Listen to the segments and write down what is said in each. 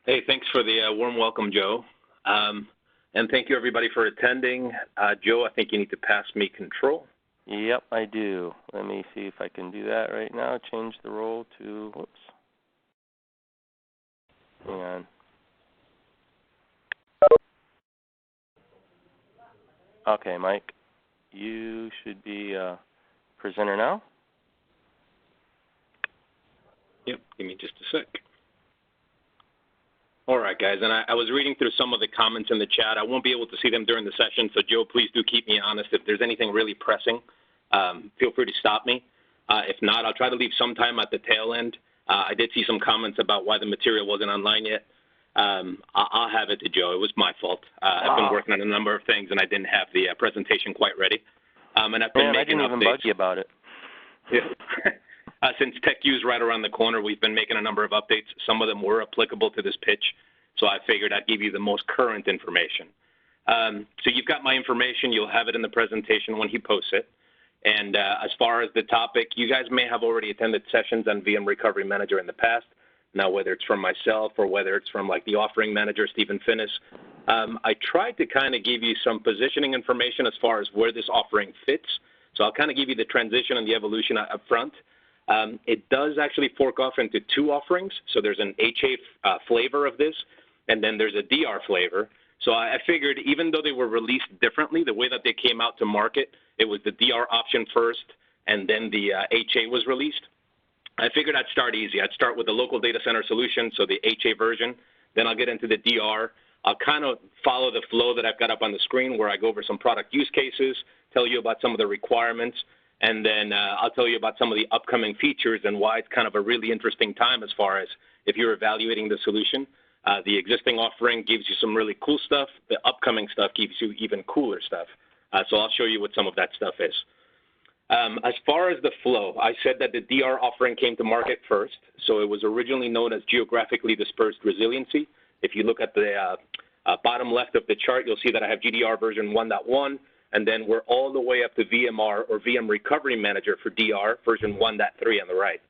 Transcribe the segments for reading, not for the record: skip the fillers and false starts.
Hey, thanks for the warm welcome, Joe. And thank you, everybody, for attending. Joe, I think you need to pass me control. Yep, I do. Let me see if I can do that right now. Change the role to, whoops. Hang on. Okay, Mike, you should be a presenter now. Yep, give me just a sec. All right, guys, and I was reading through some of the comments in the chat. I won't be able to see them during the session, so Joe, please do keep me honest. If there's anything really pressing, feel free to stop me. If not, I'll try to leave some time at the tail end. I did see some comments about why the material wasn't online yet. I'll have it to Joe. It was my fault. I've been working on a number of things, and I didn't have the presentation quite ready. And I've been making updates. I didn't even bug you about it. Yeah. Since TechU's right around the corner, we've been making a number of updates. Some of them were applicable to this pitch, so I figured I'd give you the most current information. So you've got my information. You'll have it in the presentation when he posts it. And as far as the topic, you guys may have already attended sessions on VM Recovery Manager in the past. Now, whether it's from myself or whether it's from like the offering manager, Stephen Finnis, I tried to kind of give you some positioning information as far as where this offering fits. So I'll kind of give you the transition and the evolution up front. It does actually fork off into two offerings. So there's an HA flavor of this, and then there's a DR flavor. So I figured even though they were released differently, the way that they came out to market, it was the DR option first, and then the HA was released. I figured I'd start easy. I'd start with the local data center solution, so the HA version. Then I'll get into the DR. I'll kind of follow the flow that I've got up on the screen where I go over some product use cases, tell you about some of the requirements, and then I'll tell you about some of the upcoming features and why it's kind of a really interesting time as far as if you're evaluating the solution. The existing offering gives you some really cool stuff. The upcoming stuff gives you even cooler stuff. So I'll show you what some of that stuff is. As far as the flow, I said that the DR offering came to market first. So it was originally known as geographically dispersed resiliency. If you look at the bottom left of the chart, you'll see that I have GDR version 1.1. And then we're all the way up to VMR or VM Recovery Manager for DR version 1.3 on the right.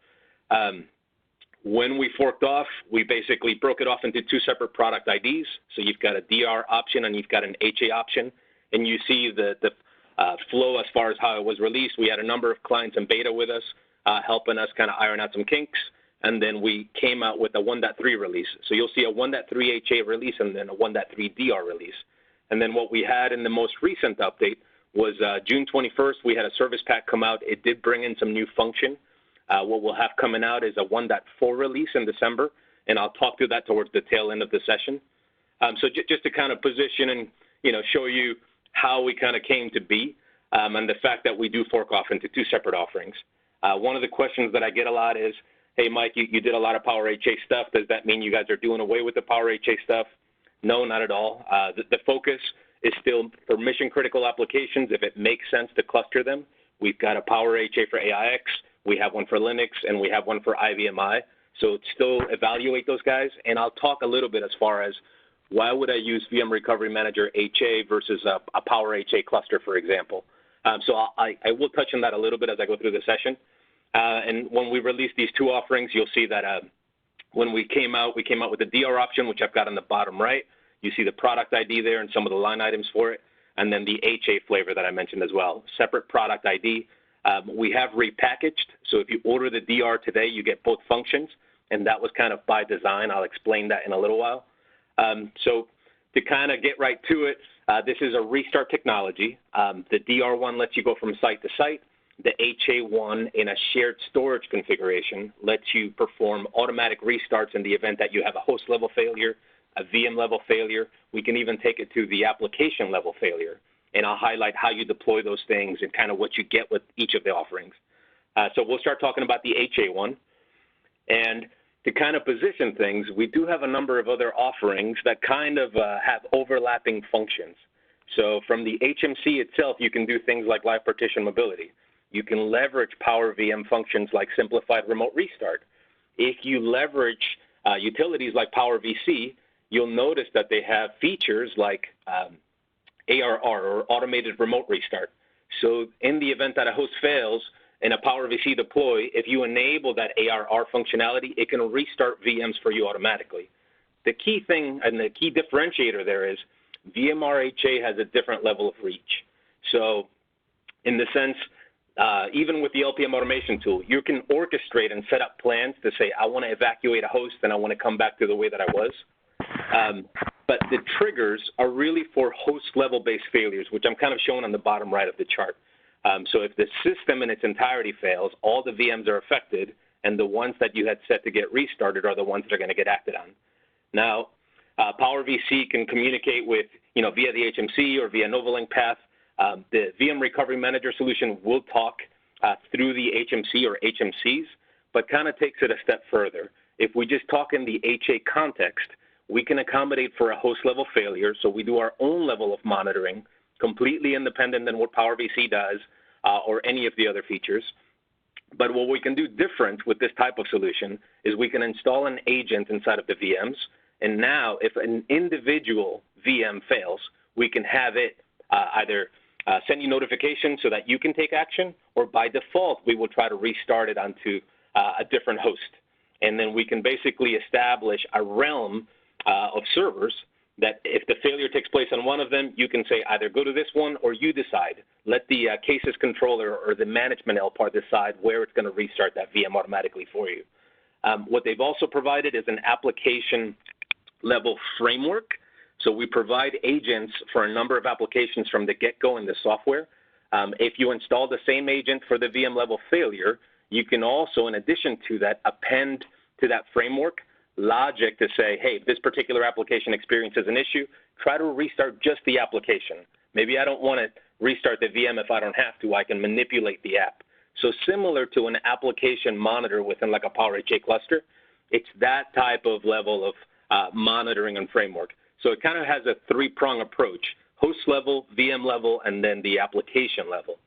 When we forked off, we basically broke it off into two separate product IDs. So you've got a DR option and you've got an HA option. And you see the flow as far as how it was released. We had a number of clients in beta with us, helping us kind of iron out some kinks. And then we came out with a 1.3 release. So you'll see a 1.3 HA release and then a 1.3 DR release. And then what we had in the most recent update was June 21st, we had a service pack come out. It did bring in some new function. What we'll have coming out is a 1.4 release in December, and I'll talk through that towards the tail end of the session. So just to kind of position and show you how we kind of came to be and the fact that we do fork off into two separate offerings. One of the questions that I get a lot is, hey, Mike, you did a lot of Power HA stuff. Does that mean you guys are doing away with the Power HA stuff? No, not at all. The focus is still for mission-critical applications. If it makes sense to cluster them, we've got a Power HA for AIX, we have one for Linux, and we have one for IVMI. So still evaluate those guys. And I'll talk a little bit as far as why would I use VM Recovery Manager HA versus a Power HA cluster, for example. So I will touch on that a little bit as I go through the session. And when we release these two offerings, you'll see that when we came out with the DR option, which I've got on the bottom right. You see the product ID there and some of the line items for it, and then the HA flavor that I mentioned as well. Separate product ID. We have repackaged, so if you order the DR today, you get both functions, and that was kind of by design. I'll explain that in a little while. So to kind of get right to it, this is a restart technology. The DR one lets you go from site to site. The HA one in a shared storage configuration lets you perform automatic restarts in the event that you have a host level failure, a VM level failure. We can even take it to the application level failure. And I'll highlight how you deploy those things and kind of what you get with each of the offerings. So we'll start talking about the HA one. And to kind of position things, we do have a number of other offerings that kind of have overlapping functions. So from the HMC itself, you can do things like live partition mobility. You can leverage Power VM functions like simplified remote restart. If you leverage utilities like Power VC, you'll notice that they have features like ARR, or automated remote restart. So in the event that a host fails in a Power VC deploy, if you enable that ARR functionality, it can restart VMs for you automatically. the key thing and the key differentiator there is VMRHA has a different level of reach. So in the sense, even with the LPM automation tool, you can orchestrate and set up plans to say, I want to evacuate a host and I want to come back to the way that I was. But the triggers are really for host level based failures, which I'm kind of showing on the bottom right of the chart. So if the system in its entirety fails, all the VMs are affected, and the ones that you had set to get restarted are the ones that are going to get acted on. Now, Power VC can communicate with, via the HMC or via NovaLink path. The VM Recovery Manager solution will talk through the HMC or HMCs, but kind of takes it a step further. If we just talk in the HA context, we can accommodate for a host level failure, so we do our own level of monitoring, completely independent than what Power VC does or any of the other features. But what we can do different with this type of solution is we can install an agent inside of the VMs, and now if an individual VM fails, we can have it either send you notifications so that you can take action, or by default, we will try to restart it onto a different host. And then we can basically establish a realm of servers that if the failure takes place on one of them, you can say either go to this one or you decide. Let the cases controller or the management L part decide where it's going to restart that VM automatically for you. What they've also provided is an application level framework. So we provide agents for a number of applications from the get-go in the software. If you install the same agent for the VM level failure, you can also, in addition to that, append to that framework logic to say, hey, this particular application experiences an issue, try to restart just the application. Maybe I don't want to restart the VM if I don't have to. I can manipulate the app. So similar to an application monitor within like a Power HA cluster, it's that type of level of monitoring and framework. So it kind of has a three-prong approach: host level, VM level, and then the application level.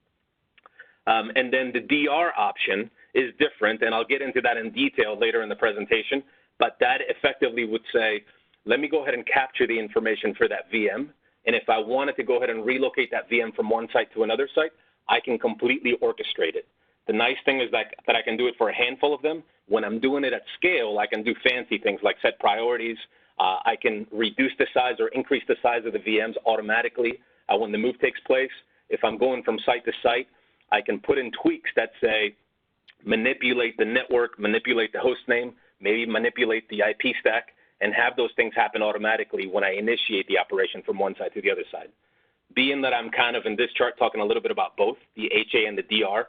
And then the DR option is different, and I'll get into that in detail later in the presentation, but that effectively would say, let me go ahead and capture the information for that VM, and if I wanted to go ahead and relocate that VM from one site to another site, I can completely orchestrate it. The nice thing is that I can do it for a handful of them. When I'm doing it at scale, I can do fancy things like set priorities. I can reduce the size or increase the size of the VMs automatically when the move takes place. If I'm going from site to site, I can put in tweaks that say manipulate the network, manipulate the host name, maybe manipulate the IP stack, and have those things happen automatically when I initiate the operation from one side to the other side. Being that I'm kind of in this chart talking a little bit about both, the HA and the DR,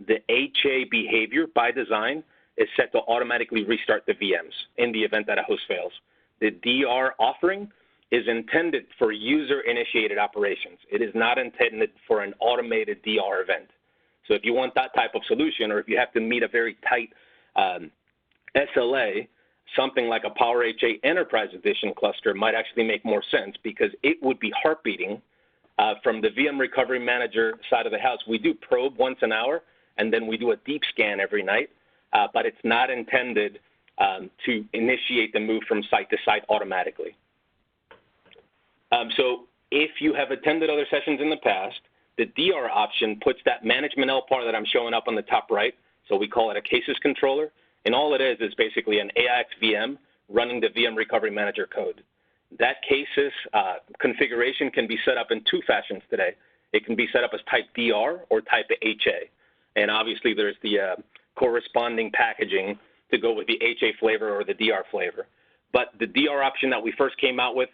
the HA behavior by design is set to automatically restart the VMs in the event that a host fails. The DR offering is intended for user-initiated operations. It is not intended for an automated DR event. So if you want that type of solution, or if you have to meet a very tight SLA, something like a Power HA Enterprise Edition cluster might actually make more sense, because it would be heartbeating from the VM Recovery Manager side of the house. We do probe once an hour, and then we do a deep scan every night, but it's not intended to initiate the move from site to site automatically. So if you have attended other sessions in the past, the DR option puts that management L part that I'm showing up on the top right, so we call it a cases controller, and all it is basically an AIX VM running the VM Recovery Manager code. That cases configuration can be set up in two fashions today. It can be set up as type DR or type HA, and obviously there's the corresponding packaging to go with the HA flavor or the DR flavor. But the DR option that we first came out with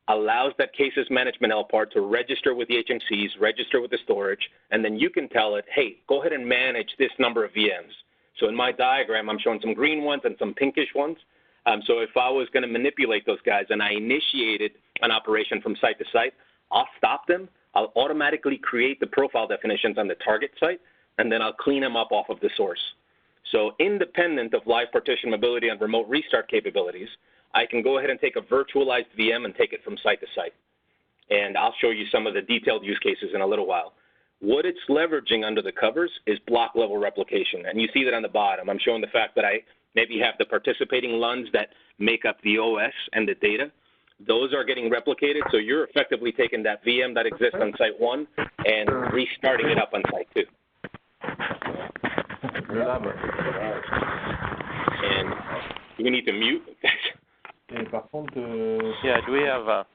allows that cases management L part to register with the HMCs, register with the storage, and then you can tell it, hey, go ahead and manage this number of VMs. So in my diagram, I'm showing some green ones and some pinkish ones. So if I was going to manipulate those guys and I initiated an operation from site to site, I'll stop them. I'll automatically create the profile definitions on the target site, and then I'll clean them up off of the source. So independent of live partition mobility and remote restart capabilities, I can go ahead and take a virtualized VM and take it from site to site. And I'll show you some of the detailed use cases in a little while. What it's leveraging under the covers is block level replication. And you see that on the bottom. I'm showing the fact that I maybe have the participating LUNs that make up the OS and the data. Those are getting replicated. So you're effectively taking that VM that exists on site 1 and restarting it up on site 2. And we need to mute. Et par contre, Do we have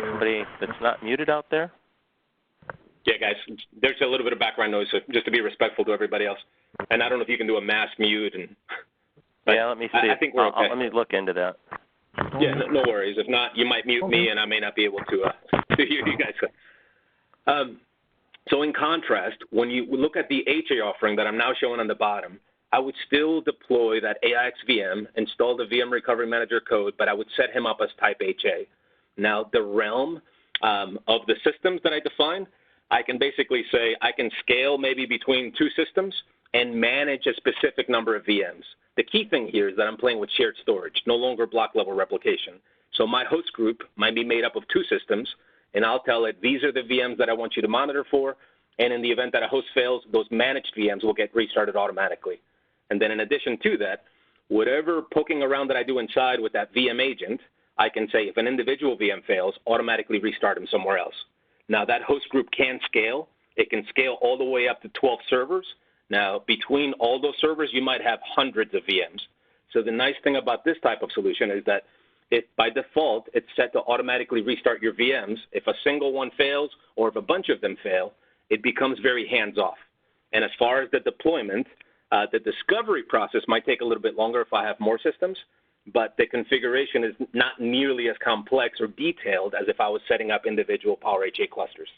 somebody that's not muted out there? Yeah, guys, there's a little bit of background noise, so just to be respectful to everybody else. And I don't know if you can do a mass mute. Yeah, let me see. I think we're okay. Let me look into that. Yeah, no worries. If not, you might mute me, and I may not be able to hear you guys. So in contrast, when you look at the HA offering that I'm now showing on the bottom, I would still deploy that AIX VM, install the VM Recovery Manager code, but I would set him up as type HA. Now, the realm of the systems that I define, I can basically say I can scale maybe between two systems and manage a specific number of VMs. The key thing here is that I'm playing with shared storage, no longer block level replication. So my host group might be made up of two systems, and I'll tell it these are the VMs that I want you to monitor for, and in the event that a host fails, those managed VMs will get restarted automatically. And then in addition to that, whatever poking around that I do inside with that VM agent, I can say if an individual VM fails, automatically restart them somewhere else. Now that host group can scale. It can scale all the way up to 12 servers. Now between all those servers, you might have hundreds of VMs. So the nice thing about this type of solution is that by default, it's set to automatically restart your VMs. If a single one fails or if a bunch of them fail, it becomes very hands-off. And as far as the deployment, the discovery process might take a little bit longer if I have more systems, but the configuration is not nearly as complex or detailed as if I was setting up individual Power HA clusters.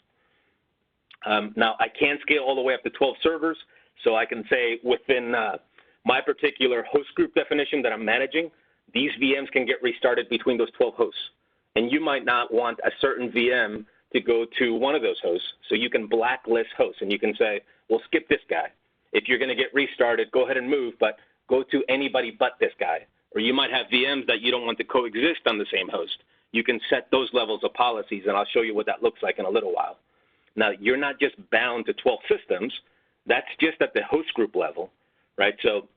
Now, I can scale all the way up to 12 servers, so I can say within my particular host group definition that I'm managing, these VMs can get restarted between those 12 hosts. And you might not want a certain VM to go to one of those hosts, so you can blacklist hosts, and you can say, well, skip this guy. If you're going to get restarted, go ahead and move, but go to anybody but this guy. Or you might have VMs that you don't want to coexist on the same host. You can set those levels of policies, and I'll show you what that looks like in a little while. Now, you're not just bound to 12 systems. That's just at the host group level, right? So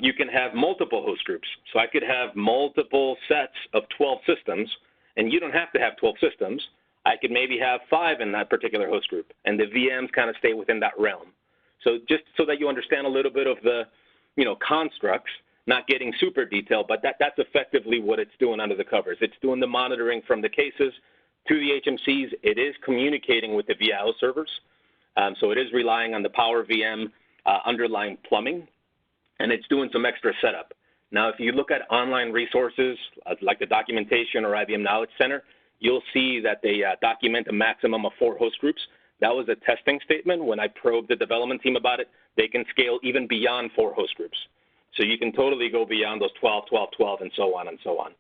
you can have multiple host groups. So I could have multiple sets of 12 systems, and you don't have to have 12 systems. I could maybe have 5 in that particular host group, and the VMs kind of stay within that realm. So just so that you understand a little bit of the, constructs, not getting super detailed, but that's effectively what it's doing under the covers. It's doing the monitoring from the cases to the HMCs. It is communicating with the VIO servers. So it is relying on the Power VM underlying plumbing, and it's doing some extra setup. Now, if you look at online resources like the documentation or IBM Knowledge Center, you'll see that they document a maximum of 4 host groups. That was a testing statement. When I probed the development team about it, they can scale even beyond 4 host groups. So you can totally go beyond those 12, 12, 12, and so on and so on.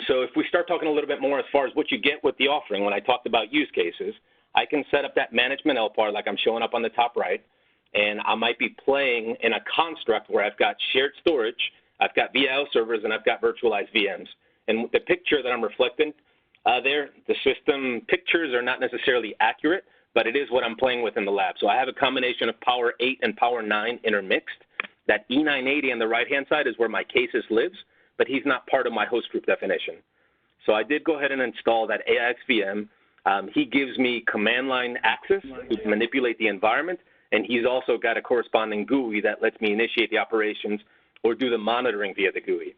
So if we start talking a little bit more as far as what you get with the offering, when I talked about use cases, I can set up that management LPAR like I'm showing up on the top right, and I might be playing in a construct where I've got shared storage, I've got VIO servers, and I've got virtualized VMs. And the picture that I'm reflecting there, the system pictures are not necessarily accurate, but it is what I'm playing with in the lab. So I have a combination of Power 8 and Power 9 intermixed. That E980 on the right-hand side is where my cases lives, but he's not part of my host group definition. So I did go ahead and install that AIX VM. He gives me command line access to manipulate the environment, and he's also got a corresponding GUI that lets me initiate the operations or do the monitoring via the GUI.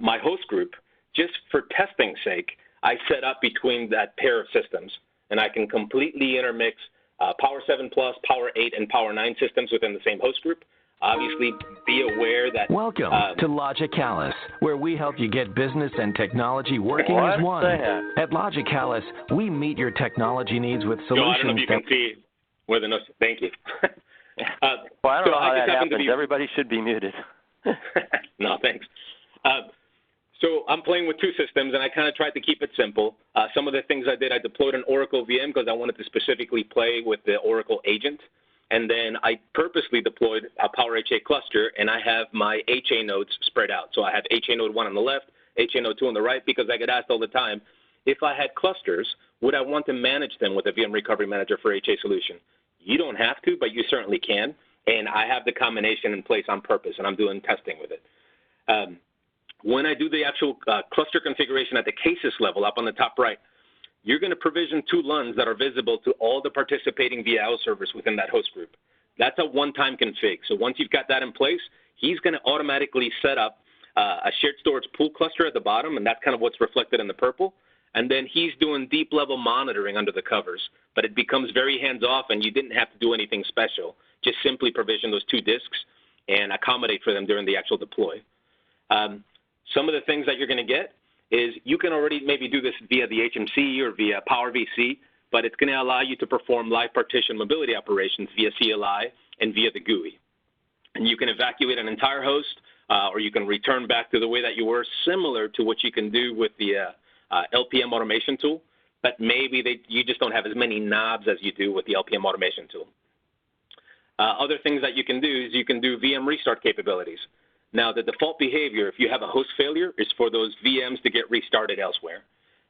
My host group, just for testing's sake, I set up between that pair of systems, and I can completely intermix Power 7 Plus, Power 8, and Power 9 systems within the same host group. Obviously, be aware that... Welcome to Logicalis, where we help you get business and technology working as one. At Logicalis, we meet your technology needs with solutions. I don't know if you can see where the notes... Thank you. Well, I don't know how that happens. Everybody should be muted. No, thanks. So I'm playing with 2 systems, and I kind of tried to keep it simple. Some of the things I did, I deployed an Oracle VM because I wanted to specifically play with the Oracle agent. And then I purposely deployed a Power HA cluster, and I have my HA nodes spread out. So I have HA node 1 on the left, HA node 2 on the right, because I get asked all the time, if I had clusters, would I want to manage them with a VM Recovery Manager for HA solution? You don't have to, but you certainly can. And I have the combination in place on purpose, and I'm doing testing with it. When I do the actual cluster configuration at the cases level up on the top right, you're going to provision 2 LUNs that are visible to all the participating VIO servers within that host group. That's a one-time config. So once you've got that in place, he's going to automatically set up a shared storage pool cluster at the bottom, and that's kind of what's reflected in the purple. And then he's doing deep level monitoring under the covers, but it becomes very hands-off, and you didn't have to do anything special. Just simply provision those 2 disks and accommodate for them during the actual deploy. Some of the things that you're going to get is you can already maybe do this via the HMC or via Power VC, but it's going to allow you to perform live partition mobility operations via CLI and via the GUI. And you can evacuate an entire host, or you can return back to the way that you were, similar to what you can do with the LPM automation tool, but maybe you just don't have as many knobs as you do with the LPM automation tool. Other things that you can do is you can do VM restart capabilities. Now, the default behavior, if you have a host failure, is for those VMs to get restarted elsewhere.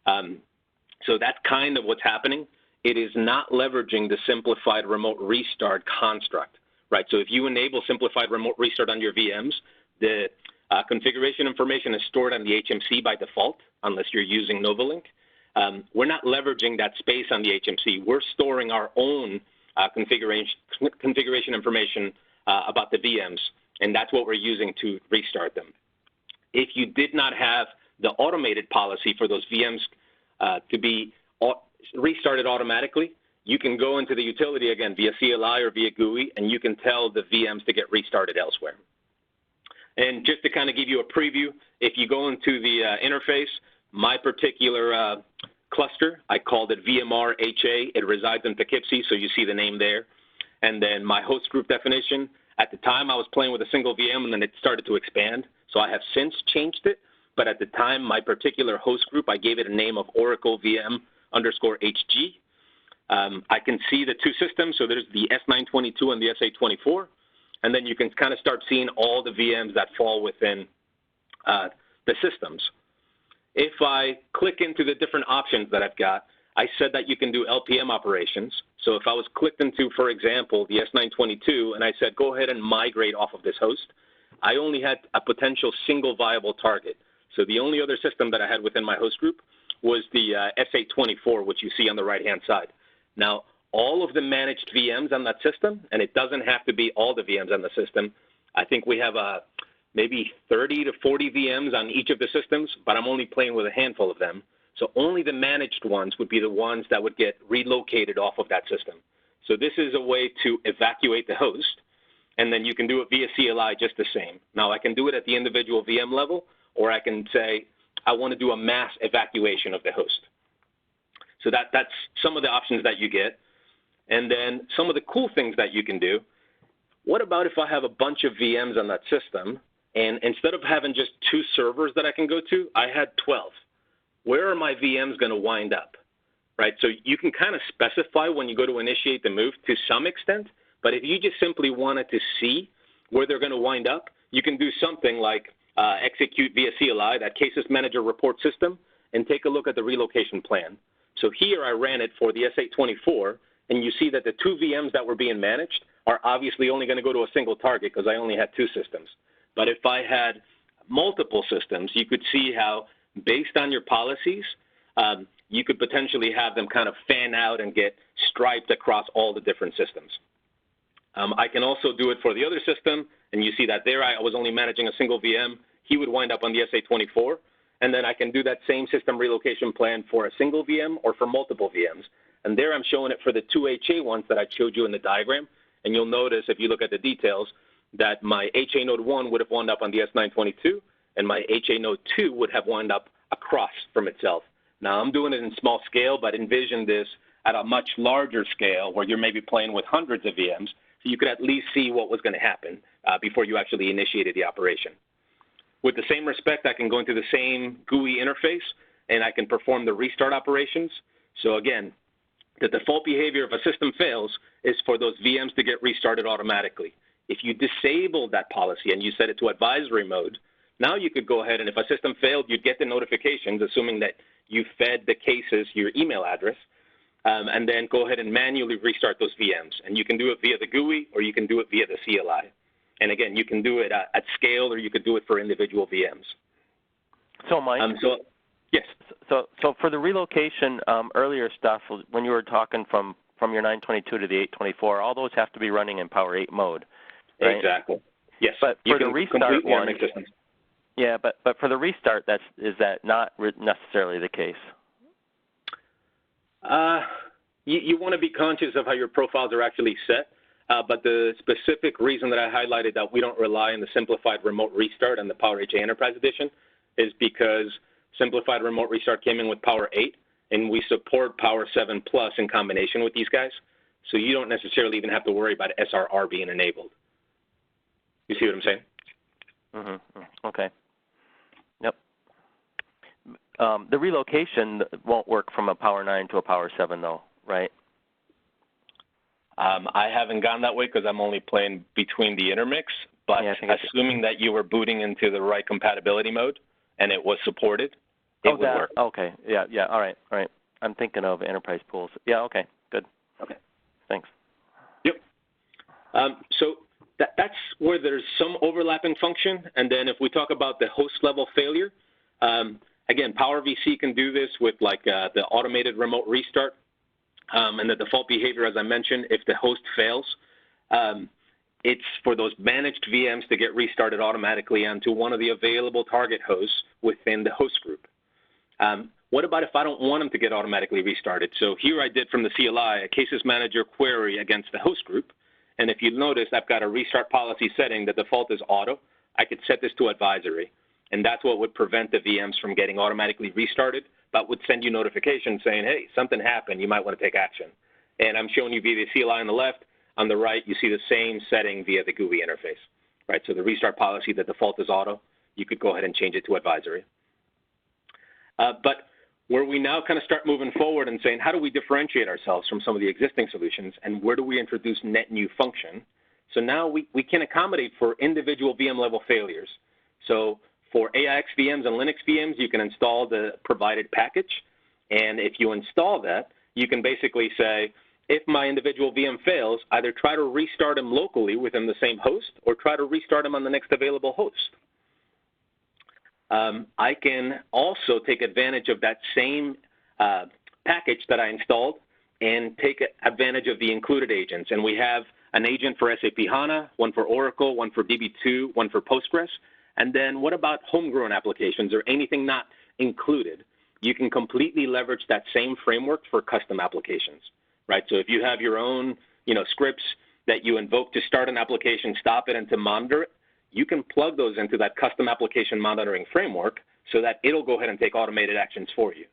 So that's kind of what's happening. It is not leveraging the simplified remote restart construct, right? So if you enable simplified remote restart on your VMs, the configuration information is stored on the HMC by default, unless you're using Novalink. We're not leveraging that space on the HMC. We're storing our own configuration information about the VMs, and that's what we're using to restart them. If you did not have the automated policy for those VMs to be restarted automatically, you can go into the utility again via CLI or via GUI, and you can tell the VMs to get restarted elsewhere. And just to kind of give you a preview, if you go into the interface, my particular cluster, I called it VMR HA. It resides in Poughkeepsie, so you see the name there. And then my host group definition, at the time I was playing with a single VM, and then it started to expand. So I have since changed it, but at the time, my particular host group, I gave it a name of Oracle VM _HG. I can see the 2 systems, so there's the S922 and the SA24. And then you can kind of start seeing all the VMs that fall within the systems. If I click into the different options that I've got, I said that you can do LPM operations. So if I was clicked into, for example, the S922, and I said, go ahead and migrate off of this host, I only had a potential single viable target. So the only other system that I had within my host group was the SA24, which you see on the right-hand side. Now, all of the managed VMs on that system, and it doesn't have to be all the VMs on the system. I think we have maybe 30 to 40 VMs on each of the systems, but I'm only playing with a handful of them. So only the managed ones would be the ones that would get relocated off of that system. So this is a way to evacuate the host, and then you can do it via CLI just the same. Now, I can do it at the individual VM level, or I can say I want to do a mass evacuation of the host. So that's some of the options that you get. And then some of the cool things that you can do, what about if I have a bunch of VMs on that system, and instead of having just 2 servers that I can go to, I had 12. Where are my VMs going to wind up, right? So you can kind of specify when you go to initiate the move to some extent, but if you just simply wanted to see where they're going to wind up, you can do something like execute via CLI, that cases manager report system, and take a look at the relocation plan. So here I ran it for the S824, and you see that the 2 VMs that were being managed are obviously only going to go to a single target because I only had 2 systems. But if I had multiple systems, you could see how, based on your policies, you could potentially have them kind of fan out and get striped across all the different systems. I can also do it for the other system, and you see that there I was only managing a single VM. He would wind up on the SA24, and then I can do that same system relocation plan for a single VM or for multiple VMs. And there I'm showing it for the 2 HA ones that I showed you in the diagram, and you'll notice if you look at the details that my HA node 1 would have wound up on the S922, and my HA node 2 would have wound up across from itself. Now, I'm doing it in small scale, but envision this at a much larger scale where you're maybe playing with hundreds of VMs, so you could at least see what was going to happen before you actually initiated the operation. With the same respect, I can go into the same GUI interface, and I can perform the restart operations. So again, the default behavior if a system fails is for those VMs to get restarted automatically. If you disable that policy and you set it to advisory mode, now you could go ahead and if a system failed, you'd get the notifications, assuming that you fed the cases your email address, and then go ahead and manually restart those VMs. And you can do it via the GUI or you can do it via the CLI. And again, you can do it at scale or you could do it for individual VMs. So, Mike? Yes. So for the relocation earlier stuff, when you were talking from your 922 to the 824, all those have to be running in Power 8 mode, right? Exactly. Yes. But for the restart one, Yeah, but for the restart, is that not necessarily the case? You want to be conscious of how your profiles are actually set, but the specific reason that I highlighted that we don't rely on the simplified remote restart and the Power HA Enterprise Edition is because simplified remote restart came in with Power 8, and we support Power 7 Plus in combination with these guys, so you don't necessarily even have to worry about SRR being enabled. You see what I'm saying? Mm-hmm. Okay. Yep. The relocation won't work from a Power 9 to a Power 7, though, right? I haven't gone that way because I'm only playing between the intermix, but yeah, assuming that you were booting into the right compatibility mode and it was supported, it would work. Okay. Yeah. All right. I'm thinking of enterprise pools. Yeah, okay. Good. Okay. Thanks. Yep. So that's where there's some overlapping function. And then if we talk about the host level failure, again, Power VC can do this with like the automated remote restart. And the default behavior, as I mentioned, if the host fails, it's for those managed VMs to get restarted automatically onto one of the available target hosts within the host group. What about if I don't want them to get automatically restarted? So here I did from the CLI a cases manager query against the host group. And if you notice, I've got a restart policy setting. The default is auto. I could set this to advisory. And that's what would prevent the VMs from getting automatically restarted, but would send you notifications saying, hey, something happened. You might want to take action. And I'm showing you via the CLI on the left. On the right, you see the same setting via the GUI interface. Right? So the restart policy, the default is auto. You could go ahead and change it to advisory. But where we now kind of start moving forward and saying, how do we differentiate ourselves from some of the existing solutions, and where do we introduce net new function? So now we can accommodate for individual VM level failures. So for AIX VMs and Linux VMs, you can install the provided package. And if you install that, you can basically say, if my individual VM fails, either try to restart them locally within the same host or try to restart them on the next available host. I can also take advantage of that same package that I installed and take advantage of the included agents. And we have an agent for SAP HANA, one for Oracle, one for DB2, one for Postgres. And then what about homegrown applications or anything not included? You can completely leverage that same framework for custom applications, right? So if you have your own, scripts that you invoke to start an application, stop it, and to monitor it, you can plug those into that custom application monitoring framework so that it'll go ahead and take automated actions for you.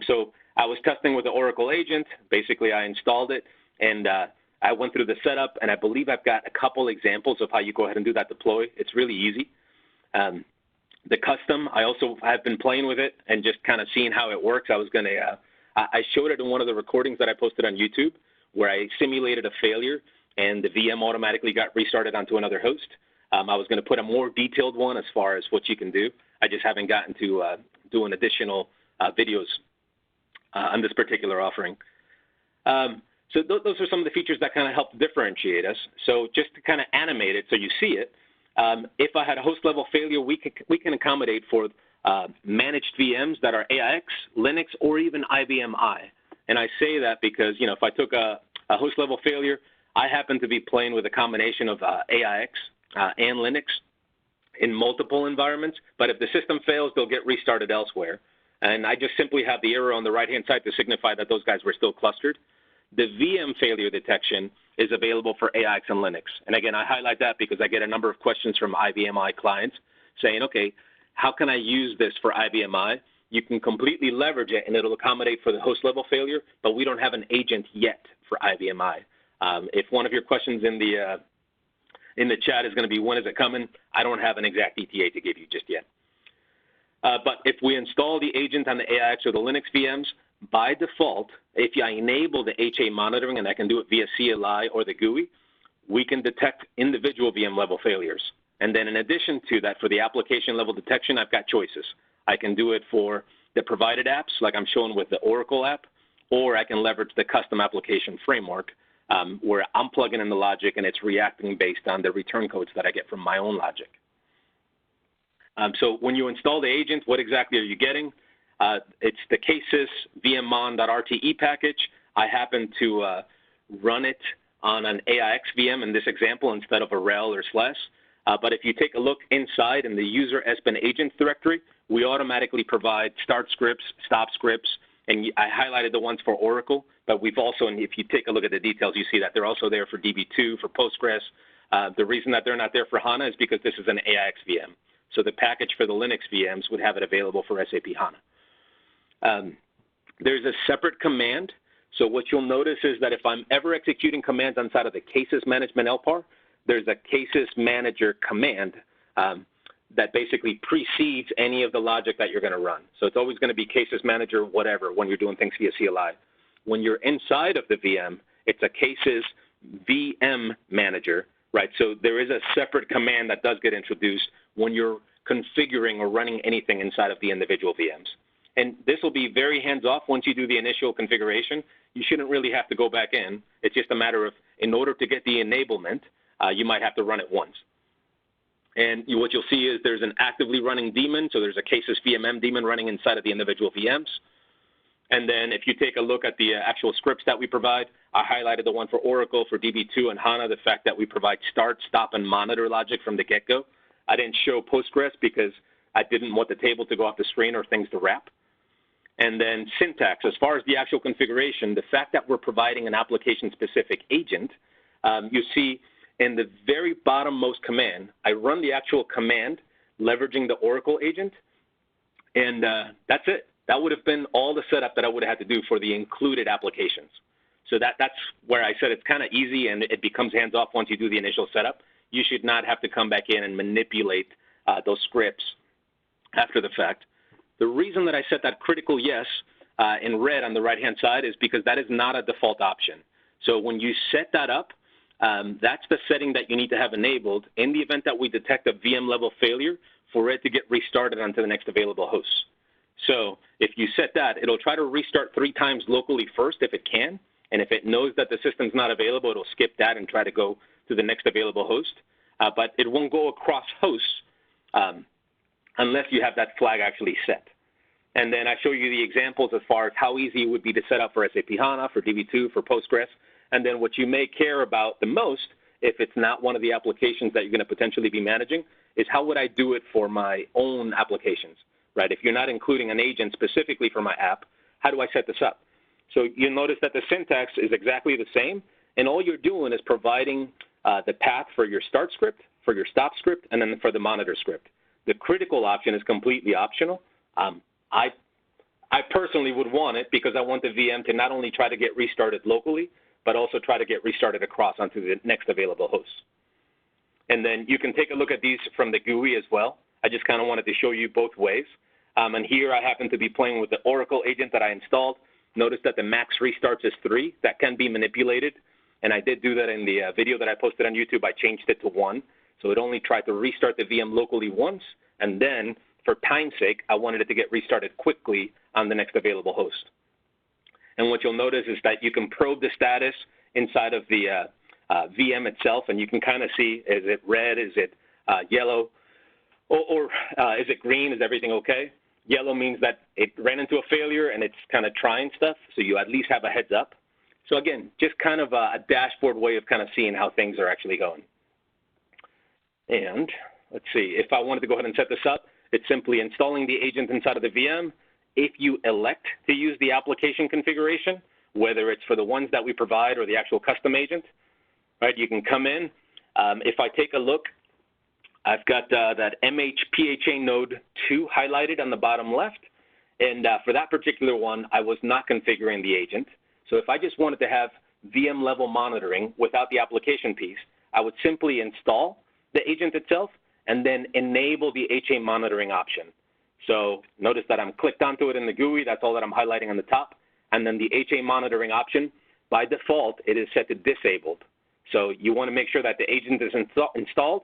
So I was testing with the Oracle agent. Basically, I installed it, and I went through the setup, and I believe I've got a couple examples of how you go ahead and do that deploy. It's really easy. The custom, I've been playing with it and just kind of seeing how it works. I showed it in one of the recordings that I posted on YouTube where I simulated a failure, and the VM automatically got restarted onto another host. I was going to put a more detailed one as far as what you can do. I just haven't gotten to doing additional videos on this particular offering. So those are some of the features that kind of help differentiate us. So just to kind of animate it so you see it, if I had a host level failure, we can accommodate for managed VMs that are AIX, Linux, or even IBM I. And I say that because, if I took a host level failure, I happen to be playing with a combination of AIX and Linux in multiple environments. But if the system fails, they'll get restarted elsewhere. And I just simply have the arrow on the right-hand side to signify that those guys were still clustered. The VM failure detection is available for AIX and Linux. And again, I highlight that because I get a number of questions from IBM I clients saying, okay, how can I use this for IBM I? You can completely leverage it, and it'll accommodate for the host level failure, but we don't have an agent yet for IBM I. If one of your questions in the chat is going to be, when is it coming? I don't have an exact ETA to give you just yet. But if we install the agent on the AIX or the Linux VMs, by default, if I enable the HA monitoring, and I can do it via CLI or the GUI, we can detect individual VM level failures. And then in addition to that, for the application level detection, I've got choices. I can do it for the provided apps, like I'm showing with the Oracle app, or I can leverage the custom application framework where I'm plugging in the logic and it's reacting based on the return codes that I get from my own logic. So when you install the agent, what exactly are you getting? It's the cases vmmon.rte package. I happen to run it on an AIX VM in this example instead of a RHEL or SLES. But if you take a look inside in the user ESP agents directory, we automatically provide start scripts, stop scripts, and I highlighted the ones for Oracle, but we've also, and if you take a look at the details, you see that they're also there for DB2, for Postgres. The reason that they're not there for HANA is because this is an AIX VM. So the package for the Linux VMs would have it available for SAP HANA. There's a separate command. So what you'll notice is that if I'm ever executing commands inside of the cases management LPAR, there's a cases manager command that basically precedes any of the logic that you're going to run. So it's always going to be cases manager whatever when you're doing things via CLI. When you're inside of the VM, it's a cases VM manager, right? So there is a separate command that does get introduced when you're configuring or running anything inside of the individual VMs. And this will be very hands-off once you do the initial configuration. You shouldn't really have to go back in. It's just a matter of, in order to get the enablement, you might have to run it once. And what you'll see is there's an actively running daemon, so there's a cases VMM daemon running inside of the individual VMs. And then if you take a look at the actual scripts that we provide, I highlighted the one for Oracle, for DB2 and HANA, the fact that we provide start, stop, and monitor logic from the get-go. I didn't show Postgres because I didn't want the table to go off the screen or things to wrap. And then syntax, as far as the actual configuration, the fact that we're providing an application-specific agent, you see in the very bottommost command, I run the actual command leveraging the Oracle agent, and that's it. That would have been all the setup that I would have had to do for the included applications. So that's where I said it's kind of easy and it becomes hands-off once you do the initial setup. You should not have to come back in and manipulate those scripts after the fact. The reason that I set that critical yes in red on the right-hand side is because that is not a default option. So when you set that up, that's the setting that you need to have enabled in the event that we detect a VM level failure for it to get restarted onto the next available host. So if you set that, it'll try to restart 3 times locally first if it can, and if it knows that the system's not available, it'll skip that and try to go to the next available host. But it won't go across hosts unless you have that flag actually set. And then I show you the examples as far as how easy it would be to set up for SAP HANA, for DB2, for Postgres. And then what you may care about the most, if it's not one of the applications that you're going to potentially be managing, is how would I do it for my own applications, right? If you're not including an agent specifically for my app, how do I set this up? So you'll notice that the syntax is exactly the same, and all you're doing is providing the path for your start script, for your stop script, and then for the monitor script. The critical option is completely optional. I personally would want it because I want the VM to not only try to get restarted locally, but also try to get restarted across onto the next available host. And then you can take a look at these from the GUI as well. I just kind of wanted to show you both ways. And here I happen to be playing with the Oracle agent that I installed. Notice that the max restarts is 3. That can be manipulated. And I did do that in the video that I posted on YouTube. I changed it to 1. So it only tried to restart the VM locally once. And then, for time's sake, I wanted it to get restarted quickly on the next available host. And what you'll notice is that you can probe the status inside of the VM itself, and you can kind of see, is it red, is it yellow, or is it green, is everything okay? Yellow means that it ran into a failure and it's kind of trying stuff, so you at least have a heads up. So again, just kind of a dashboard way of kind of seeing how things are actually going. And let's see, if I wanted to go ahead and set this up, it's simply installing the agent inside of the VM. If you elect to use the application configuration, whether it's for the ones that we provide or the actual custom agent, right, you can come in. If I take a look, I've got that MHPHA node 2 highlighted on the bottom left. And for that particular one, I was not configuring the agent. So if I just wanted to have VM level monitoring without the application piece, I would simply install the agent itself and then enable the HA monitoring option. So notice that I'm clicked onto it in the GUI. That's all that I'm highlighting on the top. And then the HA monitoring option, by default, it is set to disabled. So you want to make sure that the agent is installed.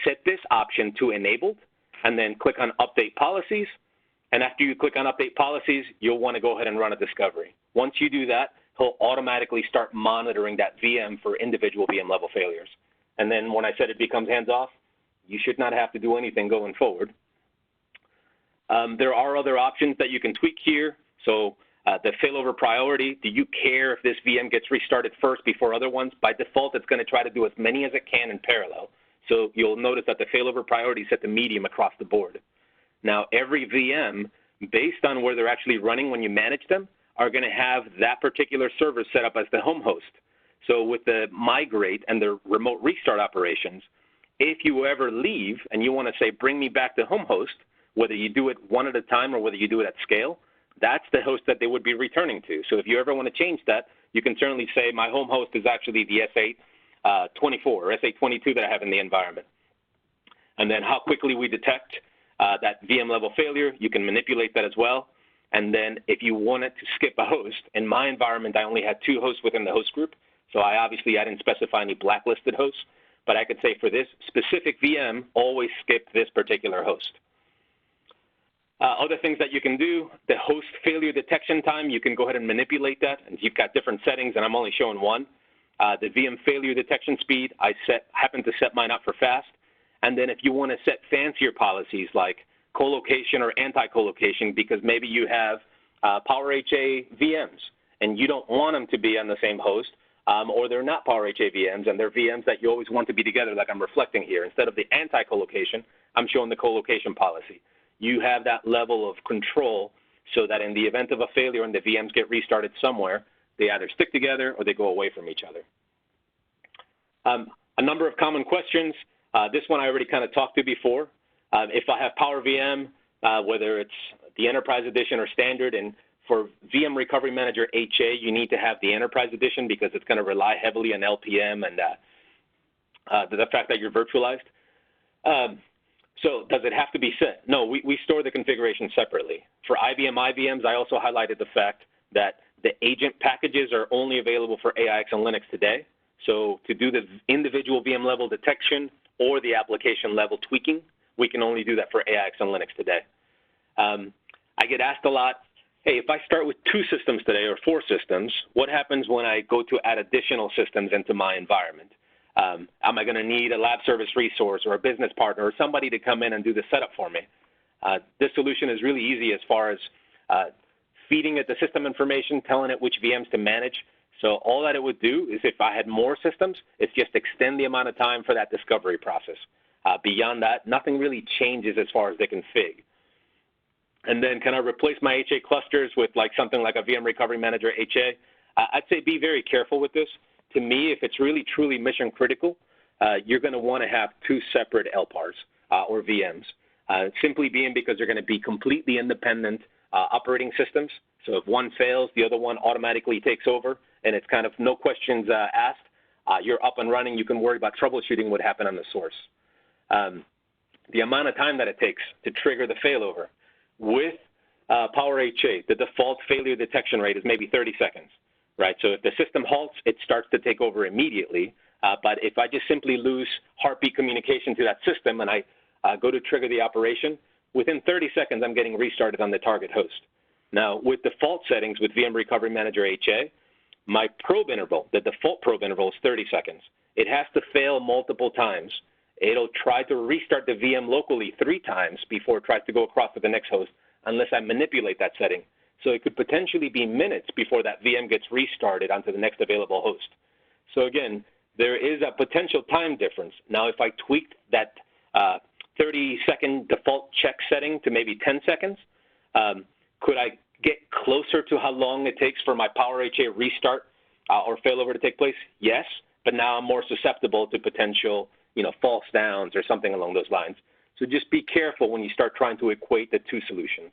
Set this option to enabled, and then click on Update Policies. And after you click on Update Policies, you'll want to go ahead and run a discovery. Once you do that, he'll automatically start monitoring that VM for individual VM level failures. And then when I said it becomes hands-off, you should not have to do anything going forward. There are other options that you can tweak here. So the failover priority, do you care if this VM gets restarted first before other ones? By default, it's going to try to do as many as it can in parallel. So you'll notice that the failover priority is set to medium across the board. Now, every VM, based on where they're actually running when you manage them, are going to have that particular server set up as the home host. So with the migrate and the remote restart operations, if you ever leave and you want to say, bring me back to home host, whether you do it one at a time or whether you do it at scale, that's the host that they would be returning to. So if you ever want to change that, you can certainly say my home host is actually the S824 or S822 that I have in the environment. And then how quickly we detect that VM level failure, you can manipulate that as well. And then if you wanted to skip a host, in my environment, I only had 2 hosts within the host group. So I didn't specify any blacklisted hosts, but I could say for this specific VM, always skip this particular host. Other things that you can do, the host failure detection time, you can go ahead and manipulate that. And you've got different settings, and I'm only showing one. The VM failure detection speed, I happen to set mine up for fast. And then if you want to set fancier policies like co-location or anti-co-location, because maybe you have PowerHA VMs and you don't want them to be on the same host, or they're not PowerHA VMs and they're VMs that you always want to be together like I'm reflecting here. Instead of the anti-co-location, I'm showing the co-location policy. You have that level of control so that in the event of a failure and the VMs get restarted somewhere, they either stick together or they go away from each other. A number of common questions. This one I already kind of talked to before. If I have Power VM, whether it's the Enterprise Edition or Standard, and for VM Recovery Manager HA, you need to have the Enterprise Edition because it's going to rely heavily on LPM and the fact that you're virtualized. So does it have to be set? No, we store the configuration separately. For IBM IVMs, I also highlighted the fact that the agent packages are only available for AIX and Linux today. So to do the individual VM level detection or the application level tweaking, we can only do that for AIX and Linux today. I get asked a lot, hey, if I start with 2 systems today or 4 systems, what happens when I go to add additional systems into my environment? Am I going to need a lab service resource or a business partner or somebody to come in and do the setup for me? This solution is really easy as far as feeding it the system information, telling it which VMs to manage. So all that it would do is if I had more systems, it's just extend the amount of time for that discovery process. Beyond that, nothing really changes as far as the config. And then can I replace my HA clusters with like something like a VM Recovery Manager HA? I'd say be very careful with this. To me, if it's really truly mission critical, you're going to want to have 2 separate LPARs or VMs, simply being because they're going to be completely independent operating systems. So if one fails, the other one automatically takes over, and it's kind of no questions asked. You're up and running. You can worry about troubleshooting what happened on the source. The amount of time that it takes to trigger the failover with PowerHA, the default failure detection rate is maybe 30 seconds. Right, so if the system halts, it starts to take over immediately. But if I just simply lose heartbeat communication to that system and I go to trigger the operation, within 30 seconds, I'm getting restarted on the target host. Now, with default settings with VM Recovery Manager HA, my probe interval, the default probe interval is 30 seconds. It has to fail multiple times. It'll try to restart the VM locally 3 times before it tries to go across to the next host unless I manipulate that setting. So it could potentially be minutes before that VM gets restarted onto the next available host. So again, there is a potential time difference. Now, if I tweaked that 30-second default check setting to maybe 10 seconds, could I get closer to how long it takes for my PowerHA restart or failover to take place? Yes, but now I'm more susceptible to potential, false downs or something along those lines. So just be careful when you start trying to equate the 2 solutions.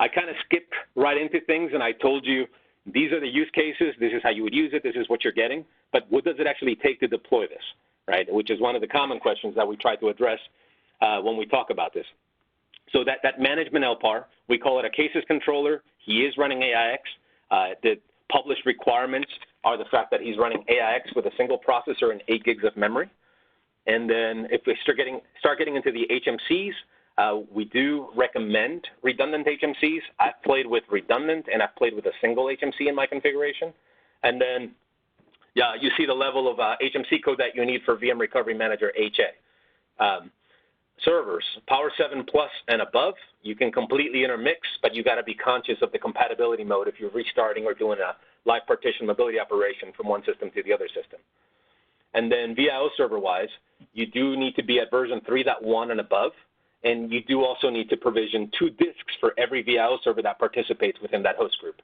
I kind of skipped right into things, and I told you these are the use cases. This is how you would use it. This is what you're getting. But what does it actually take to deploy this, right? Which is one of the common questions that we try to address when we talk about this. So that management LPAR, we call it a cases controller. He is running AIX. The published requirements are the fact that he's running AIX with a single processor and 8 gigs of memory. And then if we start getting into the HMCs, we do recommend redundant HMCs. I've played with redundant, and I've played with a single HMC in my configuration. And then, yeah, you see the level of HMC code that you need for VM Recovery Manager HA. Servers, Power 7 Plus and above, you can completely intermix, but you got to be conscious of the compatibility mode if you're restarting or doing a live partition mobility operation from one system to the other system. And then VIO server-wise, you do need to be at version 3.1 and above, and you do also need to provision 2 disks for every VIO server that participates within that host group.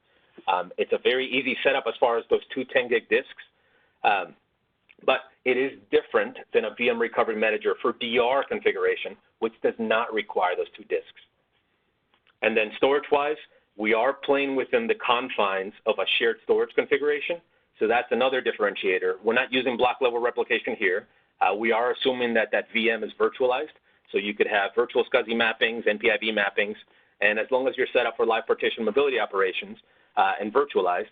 It's a very easy setup as far as those 2 10-gig disks, but it is different than a VM Recovery Manager for DR configuration, which does not require those 2 disks. And then storage-wise, we are playing within the confines of a shared storage configuration, so that's another differentiator. We're not using block-level replication here. We are assuming that that VM is virtualized, so you could have virtual SCSI mappings, NPIV mappings, and as long as you're set up for live partition mobility operations and virtualized,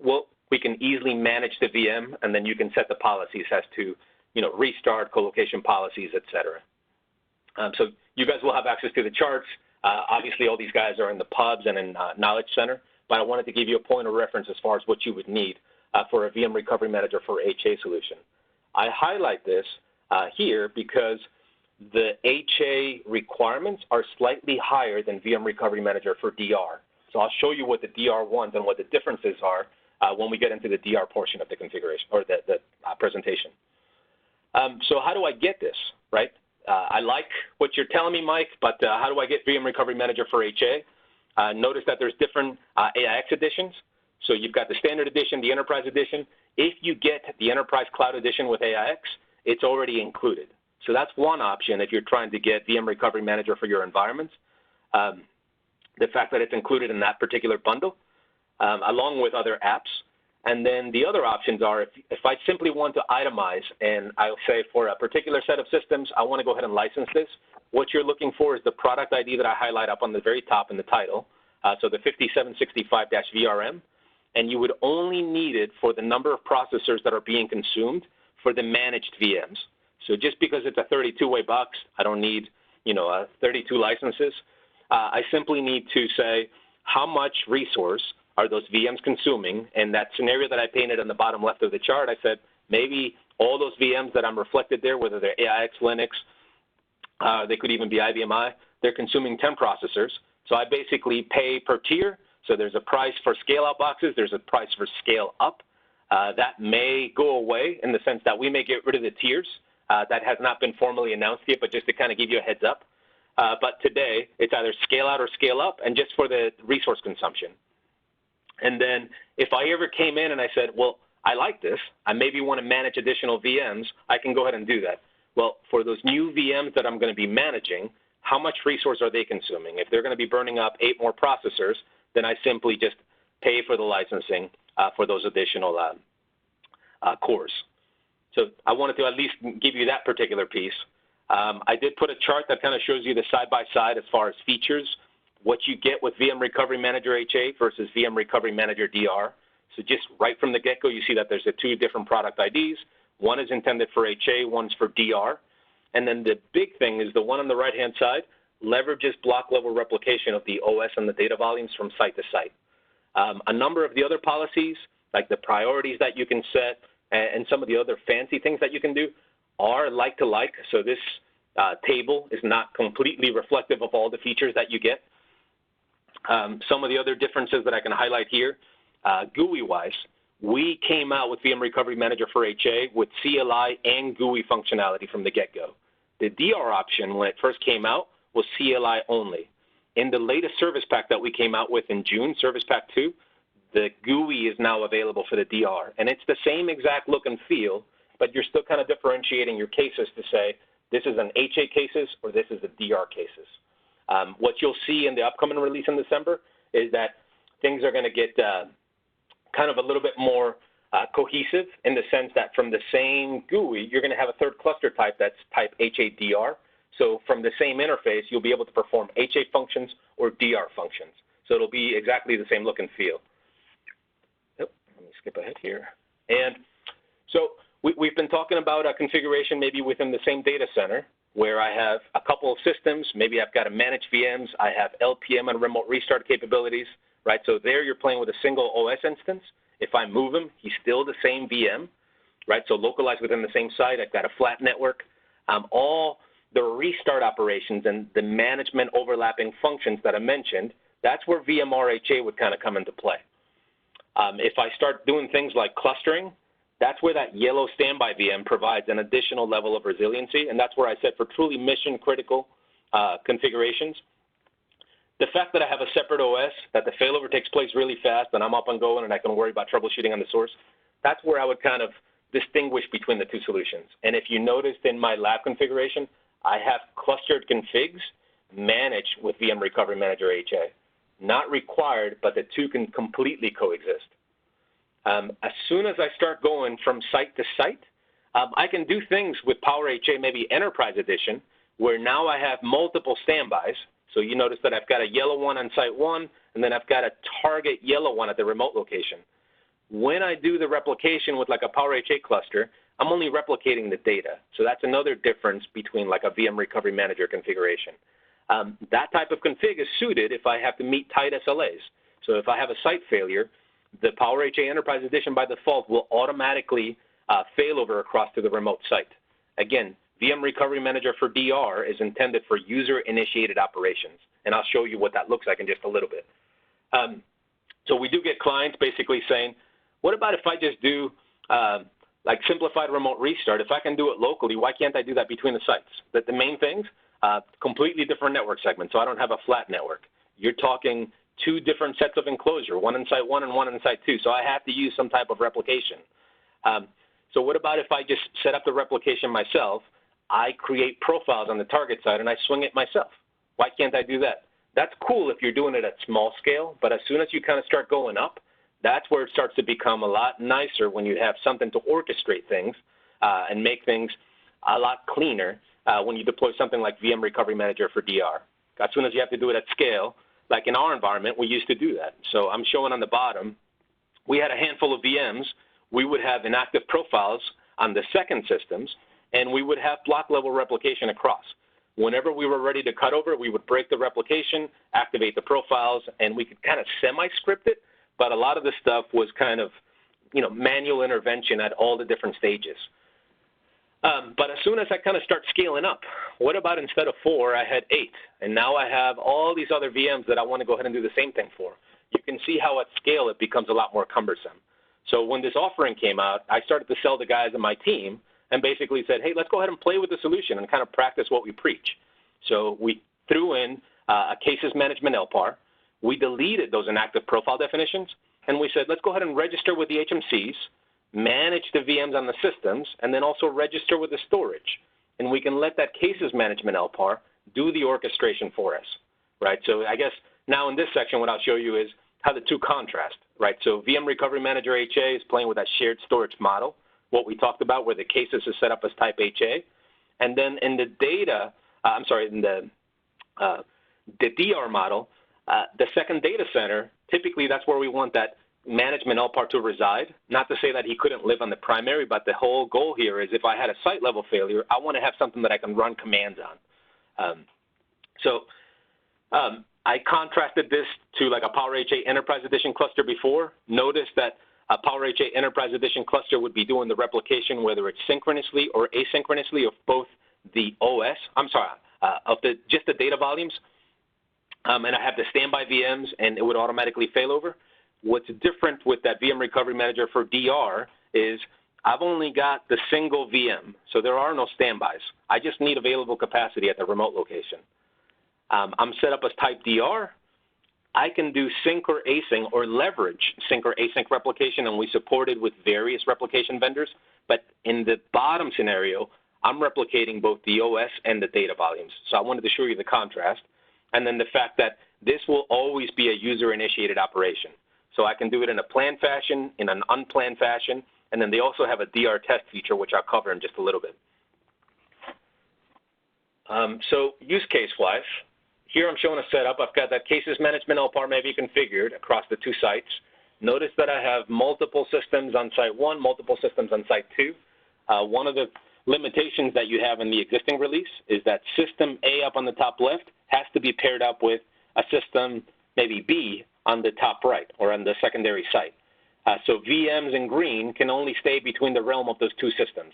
well, we can easily manage the VM, and then you can set the policies as to, restart, colocation policies, et cetera. So you guys will have access to the charts. Obviously, all these guys are in the pubs and in Knowledge Center, but I wanted to give you a point of reference as far as what you would need for a VM Recovery Manager for HA solution. I highlight this here because the HA requirements are slightly higher than VM Recovery Manager for DR. So I'll show you what the DR wants and what the differences are when we get into the DR portion of the configuration or the presentation. So how do I get this, right? I like what you're telling me, Mike, but how do I get VM Recovery Manager for HA? Notice that there's different AIX editions. So you've got the Standard Edition, the Enterprise Edition. If you get the Enterprise Cloud Edition with AIX, it's already included. So that's one option if you're trying to get VM Recovery Manager for your environments. The fact that it's included in that particular bundle, along with other apps. And then the other options are if I simply want to itemize and I'll say for a particular set of systems, I want to go ahead and license this, what you're looking for is the product ID that I highlight up on the very top in the title, so the 5765-VRM, and you would only need it for the number of processors that are being consumed for the managed VMs. So just because it's a 32-way box, I don't need 32 licenses. I simply need to say how much resource are those VMs consuming? And that scenario that I painted on the bottom left of the chart, I said maybe all those VMs that I'm reflected there, whether they're AIX, Linux, they could even be IBM I, they're consuming 10 processors. So I basically pay per tier. So there's a price for scale-out boxes. There's a price for scale-up. That may go away in the sense that we may get rid of the tiers. That has not been formally announced yet, but just to kind of give you a heads up. But today, it's either scale-out or scale-up, and just for the resource consumption. And then if I ever came in and I said, well, I like this, I maybe want to manage additional VMs, I can go ahead and do that. Well, for those new VMs that I'm going to be managing, how much resource are they consuming? If they're going to be burning up 8 more processors, then I simply just pay for the licensing for those additional cores. So I wanted to at least give you that particular piece. I did put a chart that kind of shows you the side-by-side as far as features, what you get with VM Recovery Manager HA versus VM Recovery Manager DR. So just right from the get-go, you see that there's 2 different product IDs. One is intended for HA, one's for DR. And then the big thing is the one on the right-hand side leverages block-level replication of the OS and the data volumes from site to site. A number of the other policies, like the priorities that you can set and some of the other fancy things that you can do, are like to like. So this table is not completely reflective of all the features that you get. Some of the other differences that I can highlight here, GUI-wise, we came out with VM Recovery Manager for HA with CLI and GUI functionality from the get-go. The DR option, when it first came out, was CLI only. In the latest service pack that we came out with in June, Service Pack 2, the GUI is now available for the DR. And it's the same exact look and feel, but you're still kind of differentiating your cases to say, this is an HA cases or this is a DR cases. What you'll see in the upcoming release in December is that things are going to get kind of a little bit more cohesive in the sense that from the same GUI, you're going to have a third cluster type that's type HADR. So from the same interface, you'll be able to perform HA functions or DR functions. So it'll be exactly the same look and feel. Let me skip ahead here. And so we've been talking about a configuration maybe within the same data center where I have a couple of systems. Maybe I've got a managed VMs. I have LPM and remote restart capabilities, right? So there you're playing with a single OS instance. If I move him, he's still the same VM, right? So localized within the same site. I've got a flat network. All the restart operations and the management overlapping functions that I mentioned, that's where VMR HA would kind of come into play. If I start doing things like clustering, That's where that yellow standby VM provides an additional level of resiliency, and that's where I said for truly mission-critical configurations, the fact that I have a separate OS, that the failover takes place really fast and I'm up and going and I can worry about troubleshooting on the source, that's where I would kind of distinguish between the two solutions. And if you noticed in my lab configuration, I have clustered configs managed with VM Recovery Manager HA. Not required, but the two can completely coexist. As soon as I start going from site to site, I can do things with Power HA, maybe Enterprise Edition, where now I have multiple standbys. So you notice that I've got a yellow one on site 1, and then I've got a target yellow one at the remote location. When I do the replication with like a Power HA cluster, I'm only replicating the data. So that's another difference between like a VM Recovery Manager configuration. That type of config is suited if I have to meet tight SLAs. So if I have a site failure, the Power HA Enterprise Edition by default will automatically fail over across to the remote site. Again, VM Recovery Manager for DR is intended for user-initiated operations, and I'll show you what that looks like in just a little bit. So we do get clients basically saying, what about if I just do like simplified remote restart? If I can do it locally, why can't I do that between the sites? But the main things, completely different network segments, so I don't have a flat network. You're talking two different sets of enclosure, one in site 1 and one in site 2, so I have to use some type of replication. So what about if I just set up the replication myself, I create profiles on the target side, and I swing it myself? Why can't I do that? That's cool if you're doing it at small scale, but as soon as you kind of start going up, that's where it starts to become a lot nicer when you have something to orchestrate things and make things a lot cleaner when you deploy something like VM Recovery Manager for DR. As soon as you have to do it at scale, like in our environment, we used to do that. So I'm showing on the bottom, we had a handful of VMs. We would have inactive profiles on the second systems, and we would have block level replication across. Whenever we were ready to cut over, we would break the replication, activate the profiles, and we could kind of semi-script it, but a lot of the stuff was kind of, manual intervention at all the different stages. But as soon as I kind of start scaling up, what about instead of 4, I had 8, and now I have all these other VMs that I want to go ahead and do the same thing for. You can see how at scale it becomes a lot more cumbersome. So when this offering came out, I started to sell the guys on my team and basically said, hey, let's go ahead and play with the solution and kind of practice what we preach. So we threw in a cases management LPAR. We deleted those inactive profile definitions, and we said, let's go ahead and register with the HMCs, manage the VMs on the systems, and then also register with the storage. And we can let that cases management LPAR do the orchestration for us, right? So I guess now in this section, what I'll show you is how the two contrast, right? So VM Recovery Manager HA is playing with that shared storage model, what we talked about where the cases is set up as type HA. And then in the data, in the DR model, the second data center, typically that's where we want that management LPAR to reside. Not to say that he couldn't live on the primary, but the whole goal here is if I had a site level failure, I want to have something that I can run commands on. I contrasted this to like a Power HA Enterprise Edition cluster before. Notice that a Power HA Enterprise Edition cluster would be doing the replication, whether it's synchronously or asynchronously of both the OS, just the data volumes. And I have the standby VMs, and it would automatically fail over. What's different with that VM Recovery Manager for DR is I've only got the single VM, so there are no standbys. I just need available capacity at the remote location. I'm set up as type DR. I can do sync or async or leverage sync or async replication, and we support it with various replication vendors. But in the bottom scenario, I'm replicating both the OS and the data volumes. So I wanted to show you the contrast. And then the fact that this will always be a user-initiated operation. So I can do it in a planned fashion, in an unplanned fashion, and then they also have a DR test feature, which I'll cover in just a little bit. So use case-wise, here I'm showing a setup. I've got that cases management LPAR maybe configured across the two sites. Notice that I have multiple systems on site 1, multiple systems on site 2. One of the limitations that you have in the existing release is that system A up on the top left has to be paired up with a system maybe B on the top right or on the secondary site. So VMs in green can only stay between the realm of those two systems.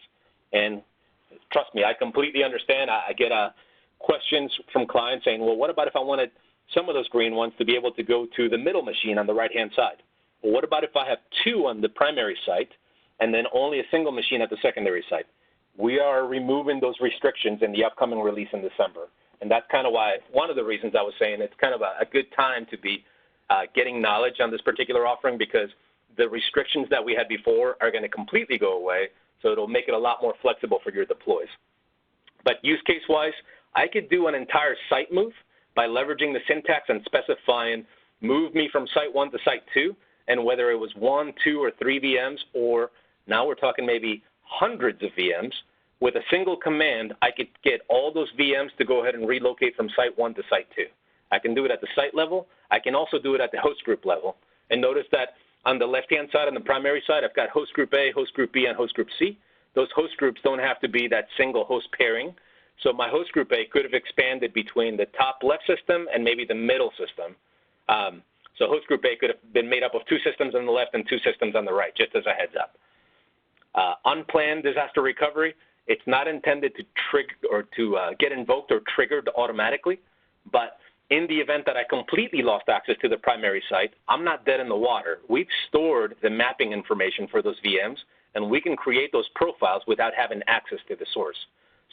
And trust me, I completely understand. I get questions from clients saying, well, what about if I wanted some of those green ones to be able to go to the middle machine on the right-hand side? Well, what about if I have 2 on the primary site and then only a single machine at the secondary site. We are removing those restrictions in the upcoming release in December. And that's kind of why, one of the reasons I was saying it's kind of a good time to be getting knowledge on this particular offering, because the restrictions that we had before are going to completely go away, so it'll make it a lot more flexible for your deploys. But use case-wise, I could do an entire site move by leveraging the syntax and specifying move me from site 1 to site 2, and whether it was 1, 2, or 3 VMs, or now we're talking maybe hundreds of VMs, with a single command, I could get all those VMs to go ahead and relocate from site 1 to site 2. I can do it at the site level. I can also do it at the host group level. And notice that on the left-hand side, on the primary side, I've got host group A, host group B, and host group C. Those host groups don't have to be that single host pairing. So my host group A could have expanded between the top left system and maybe the middle system. So host group A could have been made up of 2 systems on the left and 2 systems on the right, just as a heads up. Unplanned disaster recovery, it's not intended to trigger or to get invoked or triggered automatically, but in the event that I completely lost access to the primary site, I'm not dead in the water. We've stored the mapping information for those VMs, and we can create those profiles without having access to the source.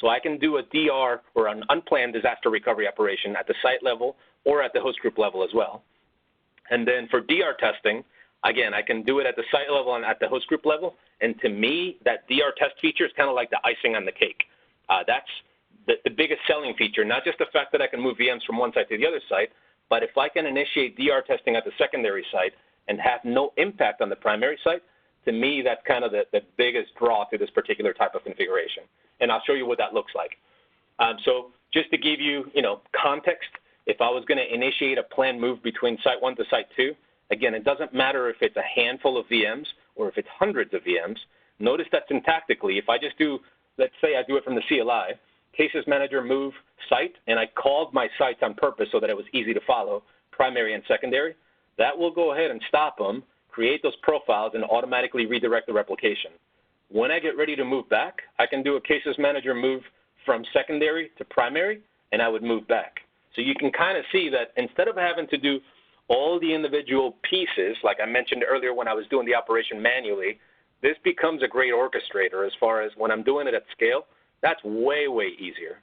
So I can do a DR or an unplanned disaster recovery operation at the site level or at the host group level as well. And then for DR testing, again, I can do it at the site level and at the host group level. And to me, that DR test feature is kind of like the icing on the cake. That's the biggest selling feature, not just the fact that I can move VMs from one site to the other site, but if I can initiate DR testing at the secondary site and have no impact on the primary site, to me, that's kind of the biggest draw to this particular type of configuration. And I'll show you what that looks like. So just to give you, context, if I was going to initiate a planned move between site 1 to site 2, again, it doesn't matter if it's a handful of VMs or if it's hundreds of VMs. Notice that syntactically, if I just do, let's say I do it from the CLI, Cases Manager move site, and I called my sites on purpose so that it was easy to follow, primary and secondary, that will go ahead and stop them, create those profiles, and automatically redirect the replication. When I get ready to move back, I can do a Cases Manager move from secondary to primary, and I would move back. So you can kind of see that instead of having to do all the individual pieces, like I mentioned earlier when I was doing the operation manually, this becomes a great orchestrator as far as when I'm doing it at scale. That's way, way easier.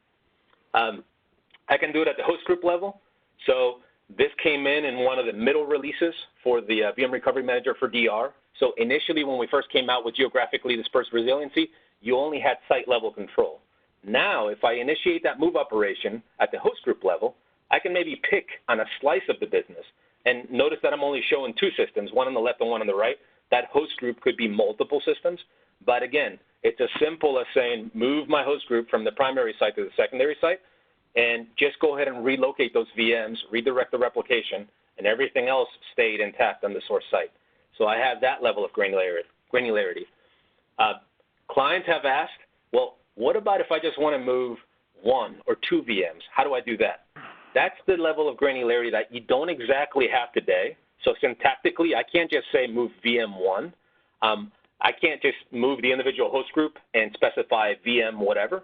I can do it at the host group level. So this came in one of the middle releases for the VM Recovery Manager for DR. So initially when we first came out with geographically dispersed resiliency, you only had site level control. Now, if I initiate that move operation at the host group level, I can maybe pick on a slice of the business. And notice that I'm only showing 2 systems, one on the left and one on the right. That host group could be multiple systems. But again, it's as simple as saying move my host group from the primary site to the secondary site, and just go ahead and relocate those VMs, redirect the replication, and everything else stayed intact on the source site. So I have that level of granularity. Clients have asked, well, what about if I just want to move 1 or 2 VMs? How do I do that? That's the level of granularity that you don't exactly have today. So syntactically, I can't just say move VM1. I can't just move the individual host group and specify VM whatever,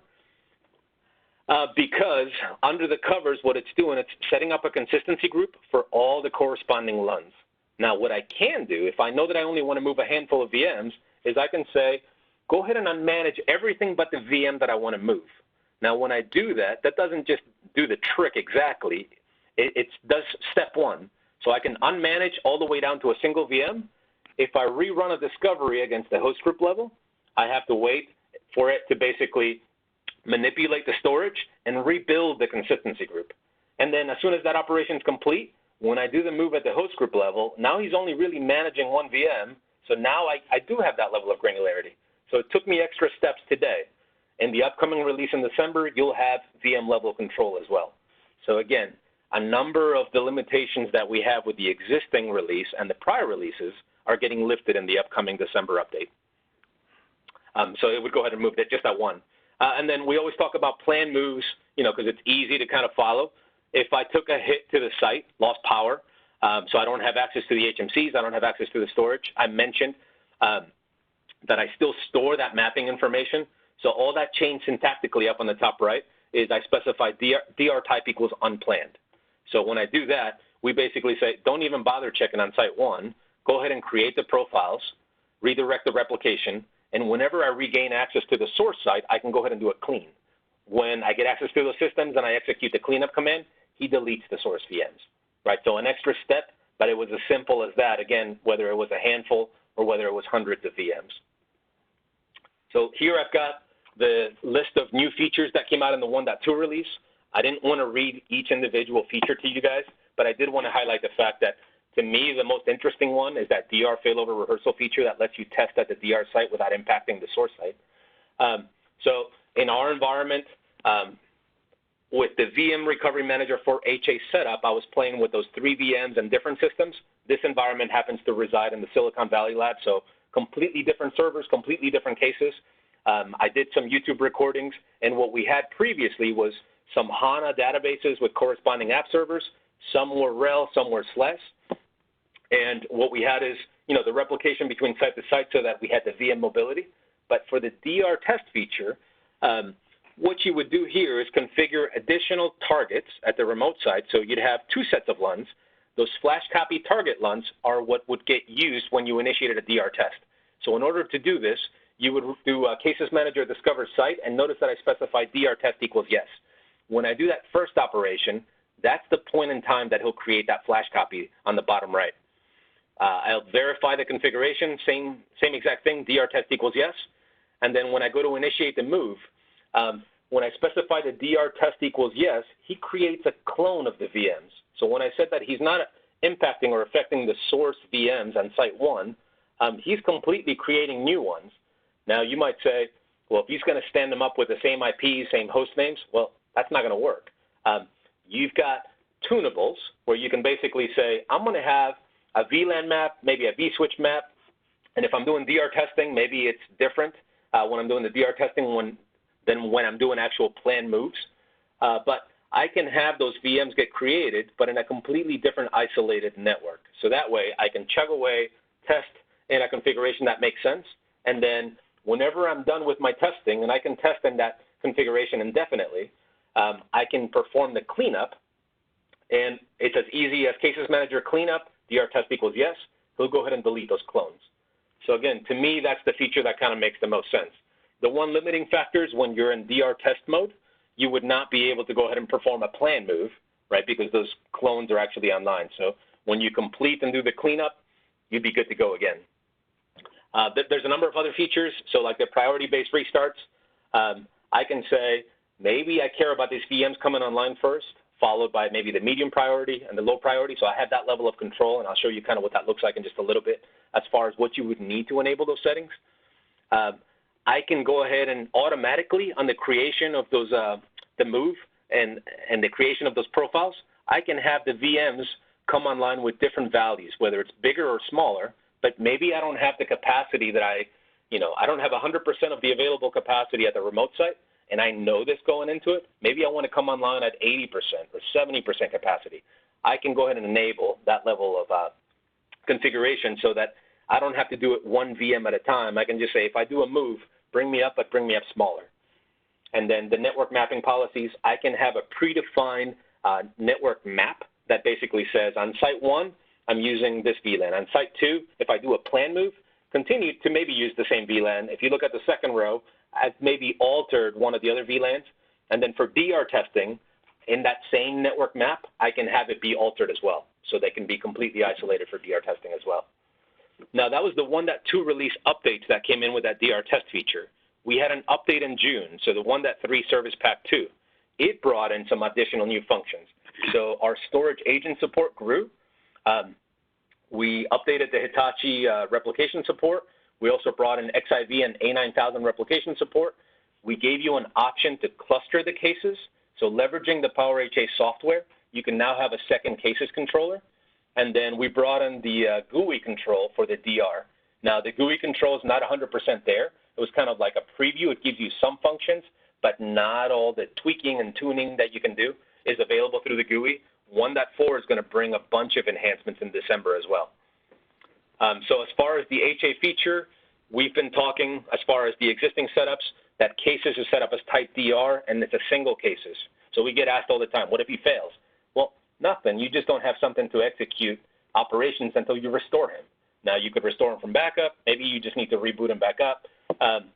because under the covers, what it's doing, it's setting up a consistency group for all the corresponding LUNs. Now, what I can do, if I know that I only want to move a handful of VMs, is I can say, go ahead and unmanage everything but the VM that I want to move. Now, when I do that, that doesn't just do the trick exactly. It does step 1. So I can unmanage all the way down to a single VM. If I rerun a discovery against the host group level, I have to wait for it to basically manipulate the storage and rebuild the consistency group. And then as soon as that operation is complete, when I do the move at the host group level, now he's only really managing 1 VM. So now I do have that level of granularity. So it took me extra steps today. In the upcoming release in December, you'll have VM level control as well. So again, a number of the limitations that we have with the existing release and the prior releases are getting lifted in the upcoming December update. So it would go ahead and move that just that 1. And then we always talk about planned moves, because it's easy to kind of follow. If I took a hit to the site, lost power, so I don't have access to the HMCs, I don't have access to the storage, I mentioned that I still store that mapping information. So all that changed syntactically up on the top right is I specify DR type equals unplanned. So when I do that, we basically say, don't even bother checking on site 1. Go ahead and create the profiles, redirect the replication, and whenever I regain access to the source site, I can go ahead and do a clean. When I get access to those systems and I execute the cleanup command, he deletes the source VMs, right? So an extra step, but it was as simple as that, again, whether it was a handful or whether it was hundreds of VMs. So here I've got the list of new features that came out in the 1.2 release. I didn't want to read each individual feature to you guys, but I did want to highlight the fact that, to me, the most interesting one is that DR failover rehearsal feature that lets you test at the DR site without impacting the source site. So in our environment, with the VM Recovery Manager for HA setup, I was playing with those 3 VMs and different systems. This environment happens to reside in the Silicon Valley lab, so completely different servers, completely different cases. I did some YouTube recordings, and what we had previously was some HANA databases with corresponding app servers. Some were RHEL, some were SLES. And what we had is, the replication between site to site so that we had the VM mobility. But for the DR test feature, what you would do here is configure additional targets at the remote site. So you'd have 2 sets of LUNs. Those flash copy target LUNs are what would get used when you initiated a DR test. So in order to do this, you would do Cases Manager discover site, and notice that I specified DR test equals yes. When I do that first operation, that's the point in time that he'll create that flash copy on the bottom right. I'll verify the configuration, same exact thing, DR test equals yes. And then when I go to initiate the move, when I specify the DR test equals yes, he creates a clone of the VMs. So when I said that he's not impacting or affecting the source VMs on site 1, he's completely creating new ones. Now you might say, well, if he's going to stand them up with the same IP, same host names, well, that's not going to work. You've got tunables where you can basically say, I'm going to have a VLAN map, maybe a vSwitch map, and if I'm doing DR testing, maybe it's different when I'm doing the DR testing than when I'm doing actual planned moves. But I can have those VMs get created, but in a completely different isolated network. So that way I can chug away, test in a configuration that makes sense, and then whenever I'm done with my testing, and I can test in that configuration indefinitely, I can perform the cleanup, and it's as easy as Cases Manager cleanup, DR test equals yes, he'll go ahead and delete those clones. So again, to me, that's the feature that kind of makes the most sense. The one limiting factor is when you're in DR test mode, you would not be able to go ahead and perform a plan move, right, because those clones are actually online. So when you complete and do the cleanup, you'd be good to go again. There's a number of other features. So like the priority-based restarts, I can say maybe I care about these VMs coming online first, followed by maybe the medium priority and the low priority. So I have that level of control, and I'll show you kind of what that looks like in just a little bit as far as what you would need to enable those settings. I can go ahead and automatically on the creation of those, the move and the creation of those profiles, I can have the VMs come online with different values, whether it's bigger or smaller, but maybe I don't have the capacity that I don't have 100% of the available capacity at the remote site, and I know this going into it. Maybe I want to come online at 80% or 70% capacity. I can go ahead and enable that level of configuration so that I don't have to do it one VM at a time. I can just say, if I do a move, bring me up, but bring me up smaller. And then the network mapping policies, I can have a predefined network map that basically says on site 1, I'm using this VLAN. On site 2, if I do a plan move, continue to maybe use the same VLAN. If you look at the second row, I've maybe altered one of the other VLANs. And then for DR testing, in that same network map, I can have it be altered as well. So they can be completely isolated for DR testing as well. Now, that was the 1.2 release updates that came in with that DR test feature. We had an update in June, so the 1.3 Service Pack 2. It brought in some additional new functions. So our storage agent support grew. We updated the Hitachi replication support. We also brought in XIV and A9000 replication support. We gave you an option to cluster the cases. So leveraging the PowerHA software, you can now have a second cases controller. And then we brought in the GUI control for the DR. Now, the GUI control is not 100% there. It was kind of like a preview. It gives you some functions, but not all the tweaking and tuning that you can do is available through the GUI. 1.4 is going to bring a bunch of enhancements in December as well. So as far as the HA feature, we've been talking as far as the existing setups, that cases is set up as type DR, and it's a single cases. So we get asked all the time, what if he fails? Well, nothing. You just don't have something to execute operations until you restore him. Now, you could restore him from backup. Maybe you just need to reboot him back up.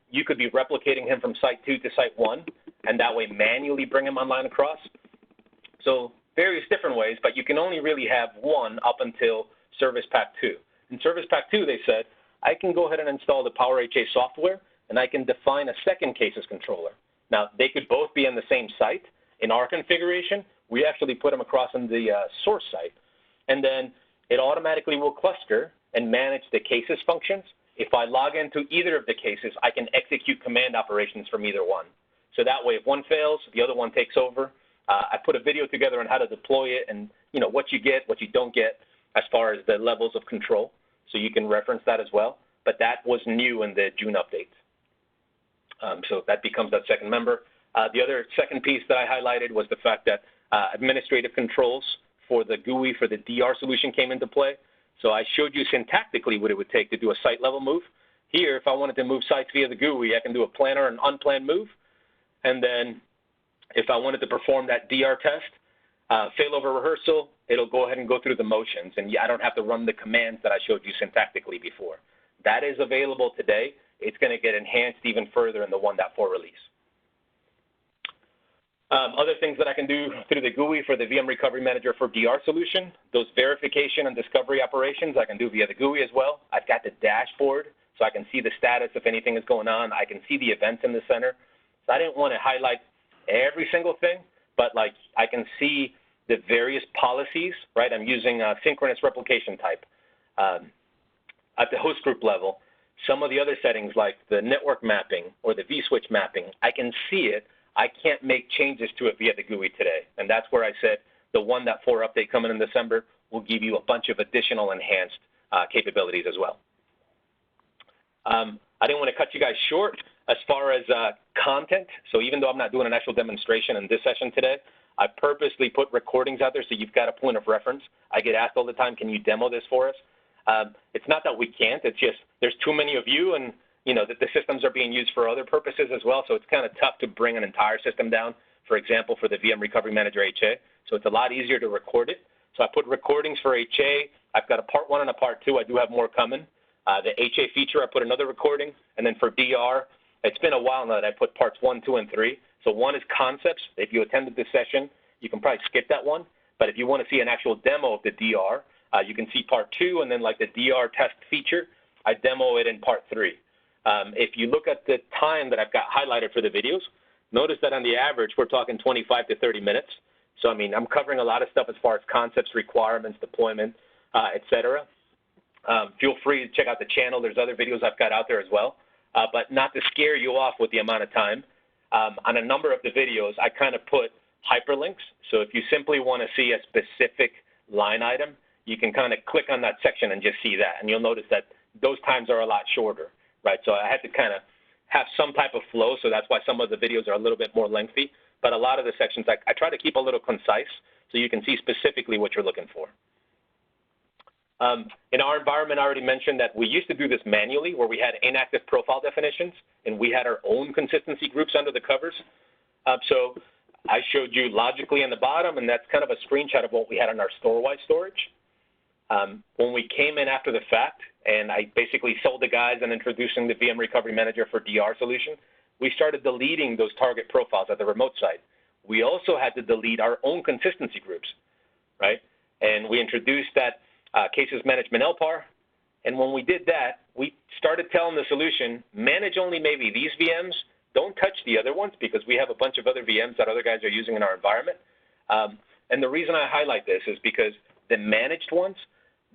You could be replicating him from site 2 to site 1, and that way manually bring him online across. So various different ways, but you can only really have one up until Service Pack 2. In Service Pack 2, they said, I can go ahead and install the PowerHA software, and I can define a second cases controller. Now, they could both be on the same site. In our configuration, we actually put them across on the source site, and then it automatically will cluster and manage the cases functions. If I log into either of the cases, I can execute command operations from either one. So that way, if one fails, the other one takes over. I put a video together on how to deploy it and what you get, what you don't get as far as the levels of control. So you can reference that as well. But that was new in the June update. So that becomes that second member. The other second piece that I highlighted was the fact that administrative controls for the GUI for the DR solution came into play. So I showed you syntactically what it would take to do a site level move. Here, if I wanted to move sites via the GUI, I can do a planned or an unplanned move. And then if I wanted to perform that DR test, failover rehearsal, it'll go ahead and go through the motions. And I don't have to run the commands that I showed you syntactically before. That is available today. It's going to get enhanced even further in the 1.4 release. Other things that I can do through the GUI for the VM Recovery Manager for DR solution, those verification and discovery operations I can do via the GUI as well. I've got the dashboard, so I can see the status if anything is going on. I can see the events in the center. So I didn't want to highlight every single thing, but like I can see the various policies, right? I'm using a synchronous replication type. At the host group level, some of the other settings like the network mapping or the vSwitch mapping, I can see it. I can't make changes to it via the GUI today. And that's where I said the 1.4 update coming in December will give you a bunch of additional enhanced capabilities as well. I didn't want to cut you guys short as far as content. So even though I'm not doing an actual demonstration in this session today, I purposely put recordings out there so you've got a point of reference. I get asked all the time, can you demo this for us? It's not that we can't. It's just there's too many of you, and the systems are being used for other purposes as well, so it's kind of tough to bring an entire system down, for example, for the VM Recovery Manager HA. So it's a lot easier to record it. So I put recordings for HA. I've got a part 1 and a part 2. I do have more coming. The HA feature, I put another recording. And then for DR, it's been a while now that I put parts 1, 2, and 3. So 1 is concepts. If you attended this session, you can probably skip that one. But if you want to see an actual demo of the DR, you can see part 2, and then like the DR test feature, I demo it in part 3. If you look at the time that I've got highlighted for the videos, notice that on the average, we're talking 25 to 30 minutes. So, I mean, I'm covering a lot of stuff as far as concepts, requirements, deployment, et cetera. Feel free to check out the channel. There's other videos I've got out there as well. But not to scare you off with the amount of time, on a number of the videos, I kind of put hyperlinks. So if you simply want to see a specific line item, you can kind of click on that section and just see that. And you'll notice that those times are a lot shorter. Right, so I had to kind of have some type of flow, so that's why some of the videos are a little bit more lengthy. But a lot of the sections, I try to keep a little concise so you can see specifically what you're looking for. In our environment, I already mentioned that we used to do this manually where we had inactive profile definitions, and we had our own consistency groups under the covers. So I showed you logically on the bottom, and that's kind of a screenshot of what we had on our store-wide storage. When we came in after the fact, and I basically sold the guys and introducing the VM Recovery Manager for DR solution, we started deleting those target profiles at the remote site. We also had to delete our own consistency groups, right? And we introduced that cases management LPAR. And when we did that, we started telling the solution, manage only maybe these VMs, don't touch the other ones because we have a bunch of other VMs that other guys are using in our environment. And the reason I highlight this is because the managed ones,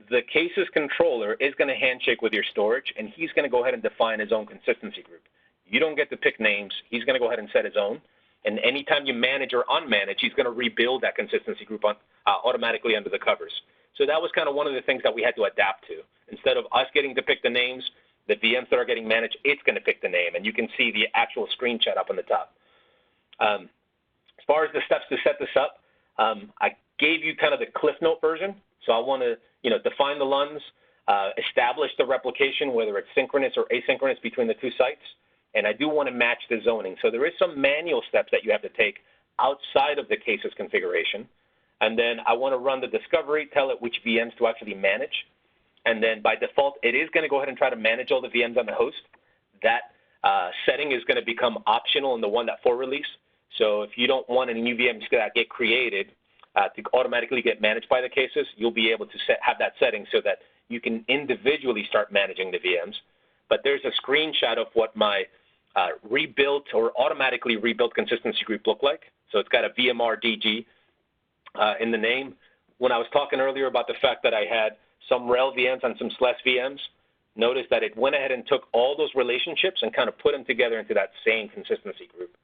the cases controller is going to handshake with your storage, and he's going to go ahead and define his own consistency group. You don't get to pick names. He's going to go ahead and set his own. And anytime you manage or unmanage, he's going to rebuild that consistency group automatically under the covers. So that was kind of one of the things that we had to adapt to. Instead of us getting to pick the names, the VMs that are getting managed, it's going to pick the name. And you can see the actual screenshot up on the top. As far as the steps to set this up, I gave you kind of the Cliff Note version. So I want to define the LUNs, establish the replication, whether it's synchronous or asynchronous between the two sites, and I do want to match the zoning. So there is some manual steps that you have to take outside of the cases configuration, and then I want to run the discovery, tell it which VMs to actually manage. and then by default, it is going to go ahead and try to manage all the VMs on the host. That setting is going to become optional in the 1.4 release. So if you don't want any new VMs that get created to automatically get managed by the cases, you'll be able to have that setting so that you can individually start managing the VMs. But there's a screenshot of what my rebuilt or automatically rebuilt consistency group look like. So it's got a VMR DG in the name. When I was talking earlier about the fact that I had some RHEL VMs and some SLES VMs, notice that it went ahead and took all those relationships and kind of put them together into that same consistency group.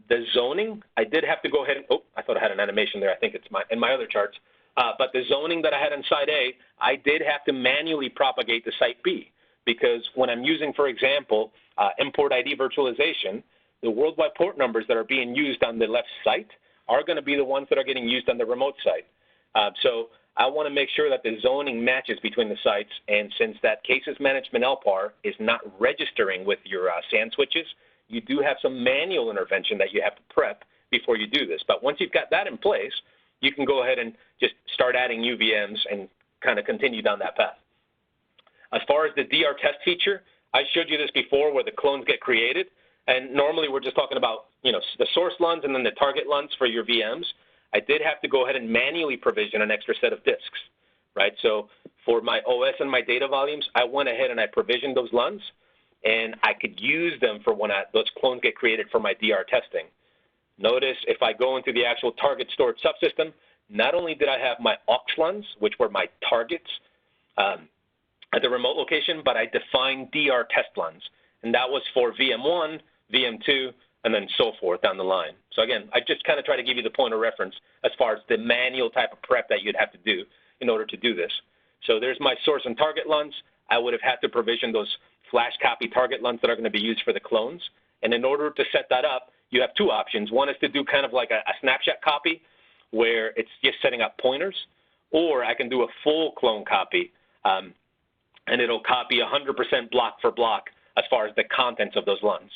The zoning, I did have to go ahead and, I thought I had an animation there. I think it's in my other charts. But the zoning that I had in Site A, I did have to manually propagate to Site B, because when I'm using, for example, import ID virtualization, the worldwide port numbers that are being used on the left site are going to be the ones that are getting used on the remote site. So I want to make sure that the zoning matches between the sites, and since that cases management LPAR is not registering with your SAN switches, you do have some manual intervention that you have to prep before you do this. But once you've got that in place, you can go ahead and just start adding new VMs and kind of continue down that path. As far as the DR test feature, I showed you this before where the clones get created. And normally we're just talking about, the source LUNs and then the target LUNs for your VMs. I did have to go ahead and manually provision an extra set of disks, right? So for my OS and my data volumes, I went ahead and I provisioned those LUNs, and I could use them for when those clones get created for my DR testing. Notice if I go into the actual target storage subsystem, not only did I have my aux LUNs, which were my targets at the remote location, but I defined DR test LUNs, and that was for VM1, VM2, and then so forth down the line. So again, I just kind of try to give you the point of reference as far as the manual type of prep that you'd have to do in order to do this. So there's my source and target LUNs. I would have had to provision those flash copy target LUNs that are going to be used for the clones. And in order to set that up, you have two options. One is to do kind of like a snapshot copy where it's just setting up pointers, or I can do a full clone copy, and it'll copy 100% block for block as far as the contents of those LUNs.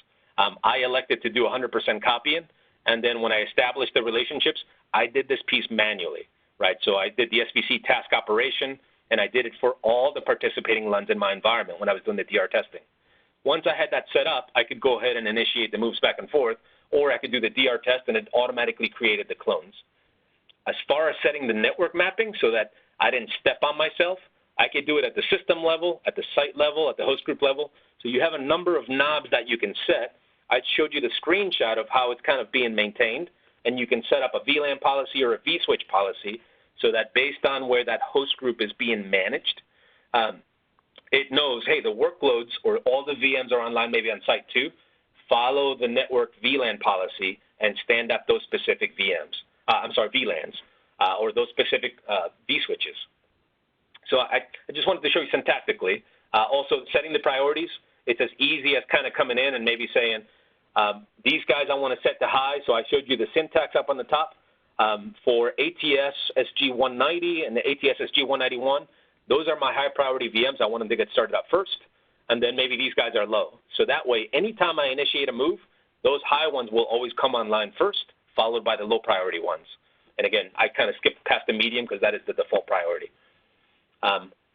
I elected to do 100% copying, and then when I established the relationships, I did this piece manually, right? So I did the SVC task operation, and I did it for all the participating LUNs in my environment when I was doing the DR testing. Once I had that set up, I could go ahead and initiate the moves back and forth, or I could do the DR test, and it automatically created the clones. As far as setting the network mapping so that I didn't step on myself, I could do it at the system level, at the site level, at the host group level. So you have a number of knobs that you can set. I showed you the screenshot of how it's kind of being maintained, and you can set up a VLAN policy or a vSwitch policy so that based on where that host group is being managed, it knows, hey, the workloads or all the VMs are online maybe on site 2, follow the network VLAN policy and stand up those specific VLANs, or those specific vSwitches. So I just wanted to show you syntactically. Also, setting the priorities, it's as easy as kind of coming in and maybe saying, these guys I want to set to high, so I showed you the syntax up on the top. For ATS SG190 and the ATS SG191, those are my high priority VMs. I want them to get started up first, and then maybe these guys are low. So that way, anytime I initiate a move, those high ones will always come online first, followed by the low priority ones. And again, I kind of skipped past the medium because that is the default priority.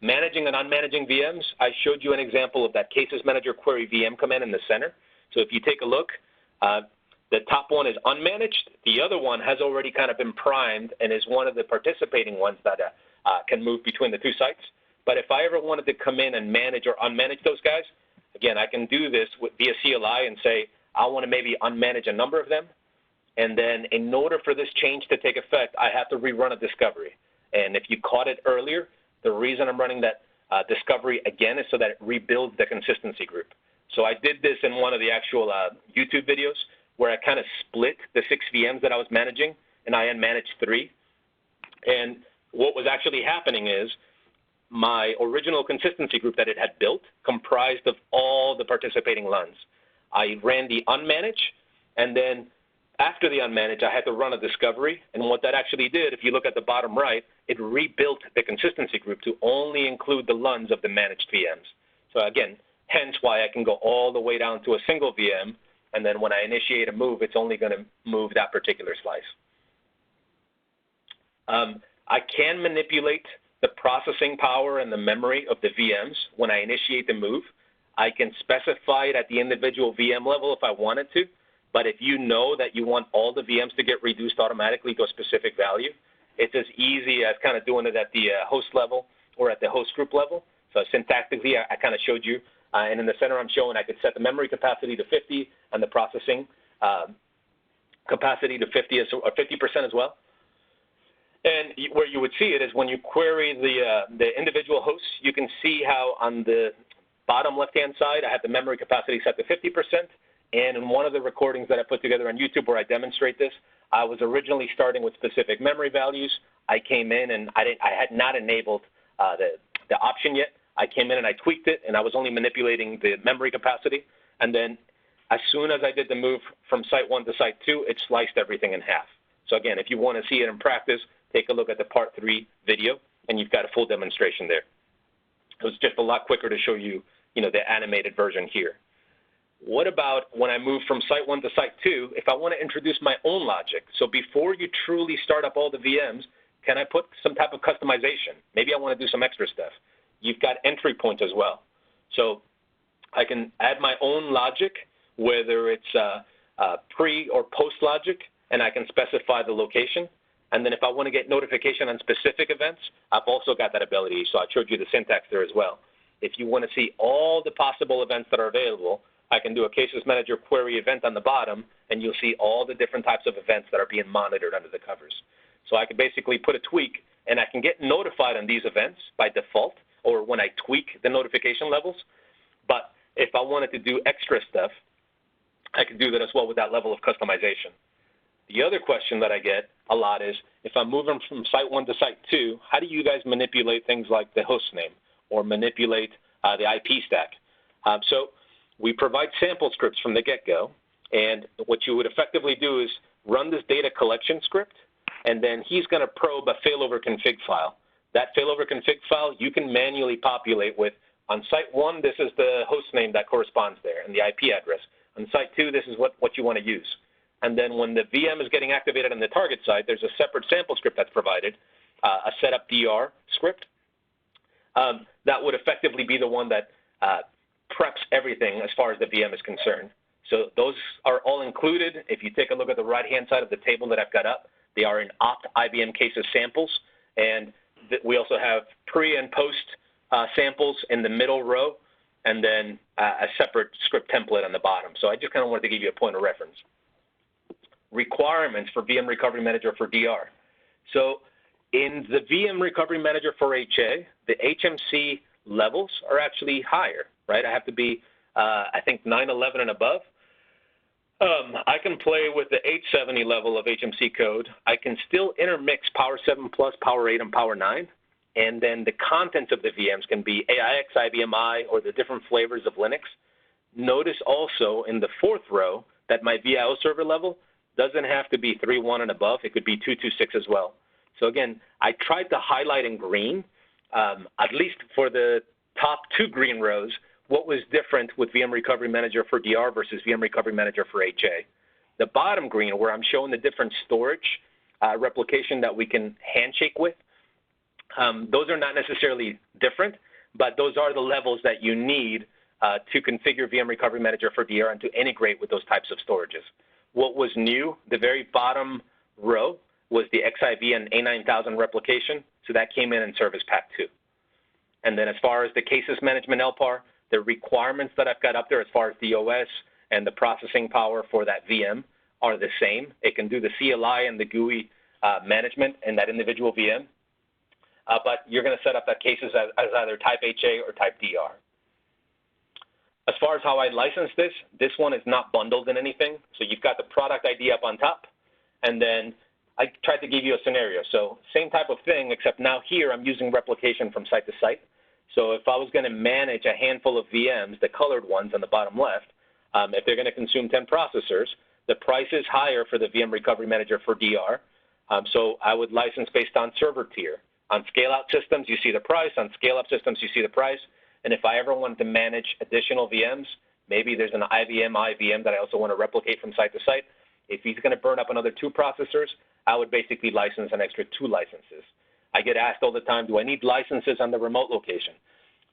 Managing and unmanaging VMs, I showed you an example of that cases manager query VM command in the center. So if you take a look, the top one is unmanaged. The other one has already kind of been primed and is one of the participating ones that can move between the two sites. But if I ever wanted to come in and manage or unmanage those guys, again, I can do this via CLI and say, I want to maybe unmanage a number of them. And then in order for this change to take effect, I have to rerun a discovery. And if you caught it earlier, the reason I'm running that discovery again is so that it rebuilds the consistency group. So I did this in one of the actual YouTube videos where I kind of split the 6 VMs that I was managing, and I unmanaged 3. And what was actually happening is my original consistency group that it had built comprised of all the participating LUNs. I ran the unmanage, and then after the unmanage, I had to run a discovery. And what that actually did, if you look at the bottom right, it rebuilt the consistency group to only include the LUNs of the managed VMs. So again, hence why I can go all the way down to a single VM, and then when I initiate a move, it's only going to move that particular slice. I can manipulate the processing power and the memory of the VMs when I initiate the move. I can specify it at the individual VM level if I wanted to, but if you know that you want all the VMs to get reduced automatically to a specific value, it's as easy as kind of doing it at the host level or at the host group level. So syntactically, I kind of showed you, and in the center I'm showing I could set the memory capacity to 50 and the processing capacity to 50% as well. And where you would see it is when you query the individual hosts, you can see how on the bottom left-hand side, I have the memory capacity set to 50%. And in one of the recordings that I put together on YouTube where I demonstrate this, I was originally starting with specific memory values. I came in and I had not enabled the option yet. I came in and I tweaked it, and I was only manipulating the memory capacity. And then as soon as I did the move from Site 1 to Site 2, it sliced everything in half. So again, if you want to see it in practice, take a look at the Part 3 video, and you've got a full demonstration there. It was just a lot quicker to show you, the animated version here. What about when I move from Site 1 to Site 2, if I want to introduce my own logic? So before you truly start up all the VMs, can I put some type of customization? Maybe I want to do some extra stuff. You've got entry points as well. So I can add my own logic, whether it's pre or post logic, and I can specify the location. And then if I want to get notification on specific events, I've also got that ability. So I showed you the syntax there as well. If you want to see all the possible events that are available, I can do a cases manager query event on the bottom, and you'll see all the different types of events that are being monitored under the covers. So I can basically put a tweak, and I can get notified on these events by default or when I tweak the notification levels. But if I wanted to do extra stuff, I could do that as well with that level of customization. The other question that I get a lot is, if I'm moving from Site 1 to Site 2, how do you guys manipulate things like the host name or manipulate the IP stack? So we provide sample scripts from the get-go, and what you would effectively do is run this data collection script, and then he's going to probe a failover config file. That failover config file you can manually populate with, on Site 1, this is the host name that corresponds there and the IP address. On Site 2, this is what you want to use. And then when the VM is getting activated on the target side, there's a separate sample script that's provided, a setup DR script. That would effectively be the one that preps everything as far as the VM is concerned. So those are all included. If you take a look at the right-hand side of the table that I've got up, they are in opt IBM cases samples. And we also have pre and post samples in the middle row, and then a separate script template on the bottom. So I just kind of wanted to give you a point of reference. Requirements for VM Recovery Manager for DR. So in the VM Recovery Manager for HA, the HMC levels are actually higher, right? I have to be, I think, 911 and above. I can play with the 870 level of HMC code. I can still intermix Power 7 Plus, Power 8, and Power 9. And then the contents of the VMs can be AIX, IBMI, or the different flavors of Linux. Notice also in the fourth row that my VIO server level doesn't have to be 3.1 and above. It could be 2.2.6 as well. So again, I tried to highlight in green, at least for the top two green rows, what was different with VM Recovery Manager for DR versus VM Recovery Manager for HA. The bottom green, where I'm showing the different storage replication that we can handshake with, those are not necessarily different, but those are the levels that you need to configure VM Recovery Manager for DR and to integrate with those types of storages. What was new, the very bottom row, was the XIV and A9000 replication, so that came in Service Pack 2. And then as far as the cases management LPAR, the requirements that I've got up there as far as the OS and the processing power for that VM are the same. It can do the CLI and the GUI management in that individual VM, but you're going to set up that cases as either type HA or type DR. As far as how I license this one is not bundled in anything. So you've got the product ID up on top, and then I tried to give you a scenario. So same type of thing, except now here I'm using replication from site to site. So if I was going to manage a handful of VMs, the colored ones on the bottom left, if they're going to consume 10 processors, the price is higher for the VM Recovery Manager for DR. So I would license based on server tier. On scale-out systems, you see the price. On scale-up systems, you see the price. And if I ever wanted to manage additional VMs, maybe there's an IBM VM that I also want to replicate from site to site. If he's going to burn up another 2 processors, I would basically license an extra 2 licenses. I get asked all the time, do I need licenses on the remote location?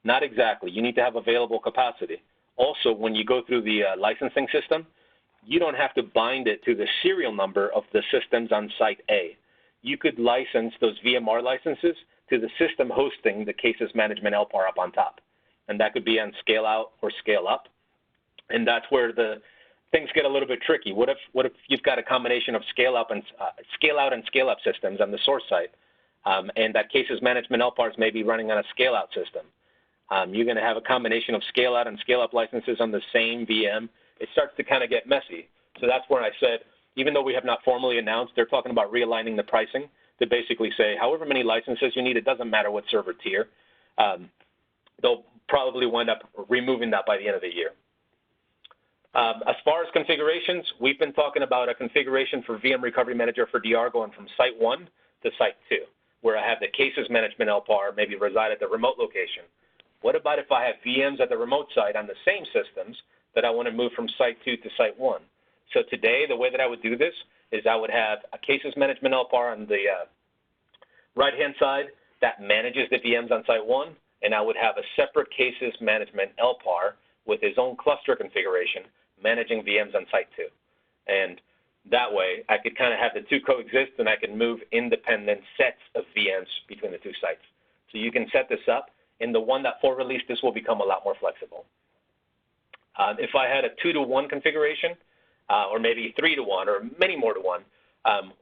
Not exactly. You need to have available capacity. Also, when you go through the licensing system, you don't have to bind it to the serial number of the systems on site A. You could license those VMR licenses to the system hosting the cases management LPAR up on top. And that could be on scale out or scale up. And that's where the things get a little bit tricky. What if you've got a combination of scale out and scale up systems on the source site, and that cases management LPARs may be running on a scale out system? You're going to have a combination of scale out and scale up licenses on the same VM. It starts to kind of get messy. So that's where I said, even though we have not formally announced, they're talking about realigning the pricing to basically say, however many licenses you need, it doesn't matter what server tier. They'll probably wind up removing that by the end of the year. As far as configurations, we've been talking about a configuration for VM Recovery Manager for DR going from Site 1 to Site 2, where I have the cases management LPAR maybe reside at the remote location. What about if I have VMs at the remote site on the same systems that I want to move from Site 2 to Site 1? So today, the way that I would do this is I would have a cases management LPAR on the right-hand side that manages the VMs on Site 1, and I would have a separate cases management LPAR with his own cluster configuration managing VMs on Site 2. And that way, I could kind of have the two coexist, and I can move independent sets of VMs between the two sites. So you can set this up. In the 1.4 release, this will become a lot more flexible. If I had a 2-to-1 configuration, or maybe 3-to-1, or many more to 1,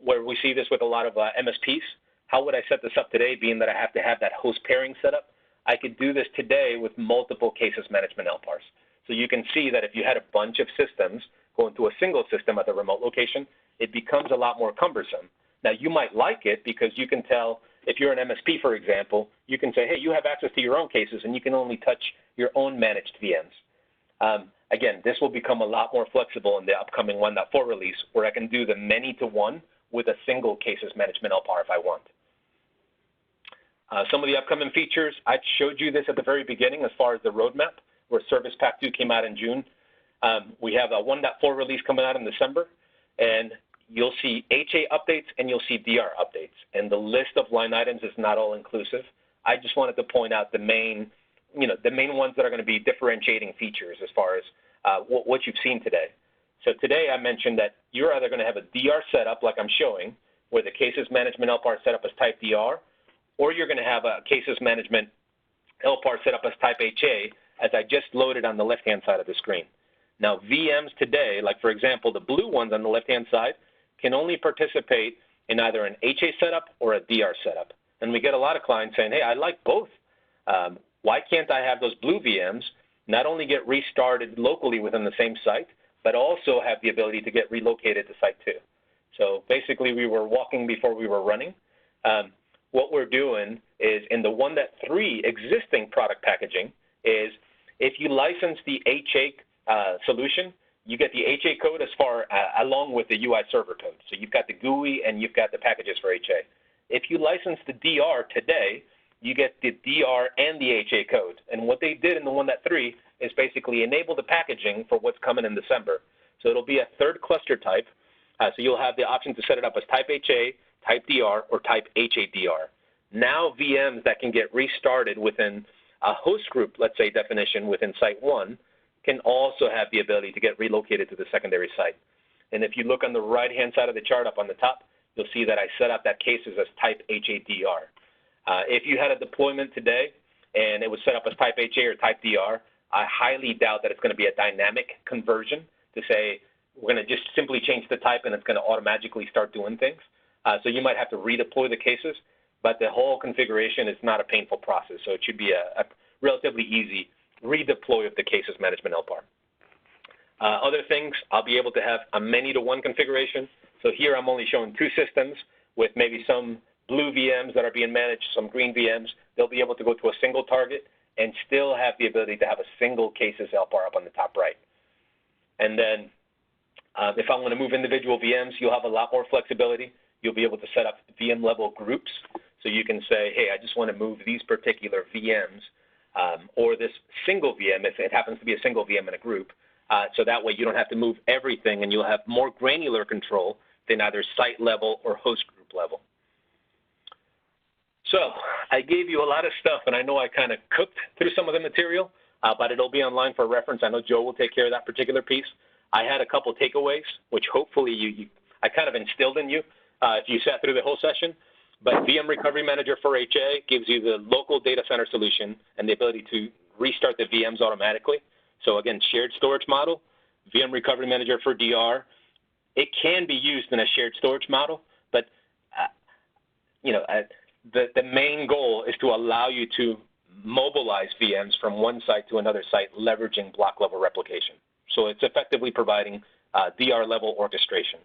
where we see this with a lot of MSPs, how would I set this up today, being that I have to have that host pairing set up? I could do this today with multiple cases management LPARs. So you can see that if you had a bunch of systems going to a single system at the remote location, it becomes a lot more cumbersome. Now, you might like it because you can tell, if you're an MSP, for example, you can say, hey, you have access to your own cases, and you can only touch your own managed VMs. Again, this will become a lot more flexible in the upcoming 1.4 release, where I can do the many-to-one with a single cases management LPAR if I want. Some of the upcoming features, I showed you this at the very beginning as far as the roadmap, where Service Pack 2 came out in June. We have a 1.4 release coming out in December, and you'll see HA updates and you'll see DR updates. And the list of line items is not all inclusive. I just wanted to point out the main ones that are going to be differentiating features as far as what you've seen today. So today I mentioned that you're either going to have a DR setup like I'm showing, where the cases management LPAR setup as type DR, or you're going to have a cases management LPAR setup as type HA, as I just loaded on the left-hand side of the screen. Now, VMs today, like for example, the blue ones on the left-hand side, can only participate in either an HA setup or a DR setup. And we get a lot of clients saying, hey, I like both. Why can't I have those blue VMs not only get restarted locally within the same site, but also have the ability to get relocated to Site 2? So basically, we were walking before we were running. What we're doing is in the 1.3 existing product packaging is if you license the HA solution, you get the HA code as far along with the UI server code. So you've got the GUI and you've got the packages for HA. If you license the DR today, you get the DR and the HA code. And what they did in the 1.3 is basically enable the packaging for what's coming in December. So it'll be a third cluster type. So you'll have the option to set it up as type HA, type DR, or type HADR. Now VMs that can get restarted within a host group, let's say definition within Site 1, can also have the ability to get relocated to the secondary site. And if you look on the right-hand side of the chart up on the top, you'll see that I set up that cases as type HADR. If you had a deployment today and it was set up as type HA or type DR, I highly doubt that it's going to be a dynamic conversion to say we're going to just simply change the type and it's going to automatically start doing things. So you might have to redeploy the cases, but the whole configuration is not a painful process. So it should be a relatively easy redeploy of the cases management LPAR. Other things, I'll be able to have a many-to-one configuration. So here I'm only showing two systems with maybe some blue VMs that are being managed, some green VMs. They'll be able to go to a single target and still have the ability to have a single cases LPAR up on the top right. And then if I want to move individual VMs, you'll have a lot more flexibility. You'll be able to set up VM level groups. So you can say, hey, I just want to move these particular VMs or this single VM, if it happens to be a single VM in a group. So that way you don't have to move everything and you'll have more granular control than either site level or host group level. So I gave you a lot of stuff, and I know I kind of cooked through some of the material, but it'll be online for reference. I know Joe will take care of that particular piece. I had a couple takeaways, which hopefully I kind of instilled in you if you sat through the whole session. But VM Recovery Manager for HA gives you the local data center solution and the ability to restart the VMs automatically. So again, shared storage model, VM Recovery Manager for DR. It can be used in a shared storage model, but the main goal is to allow you to mobilize VMs from one site to another site, leveraging block level replication. So it's effectively providing DR level orchestration.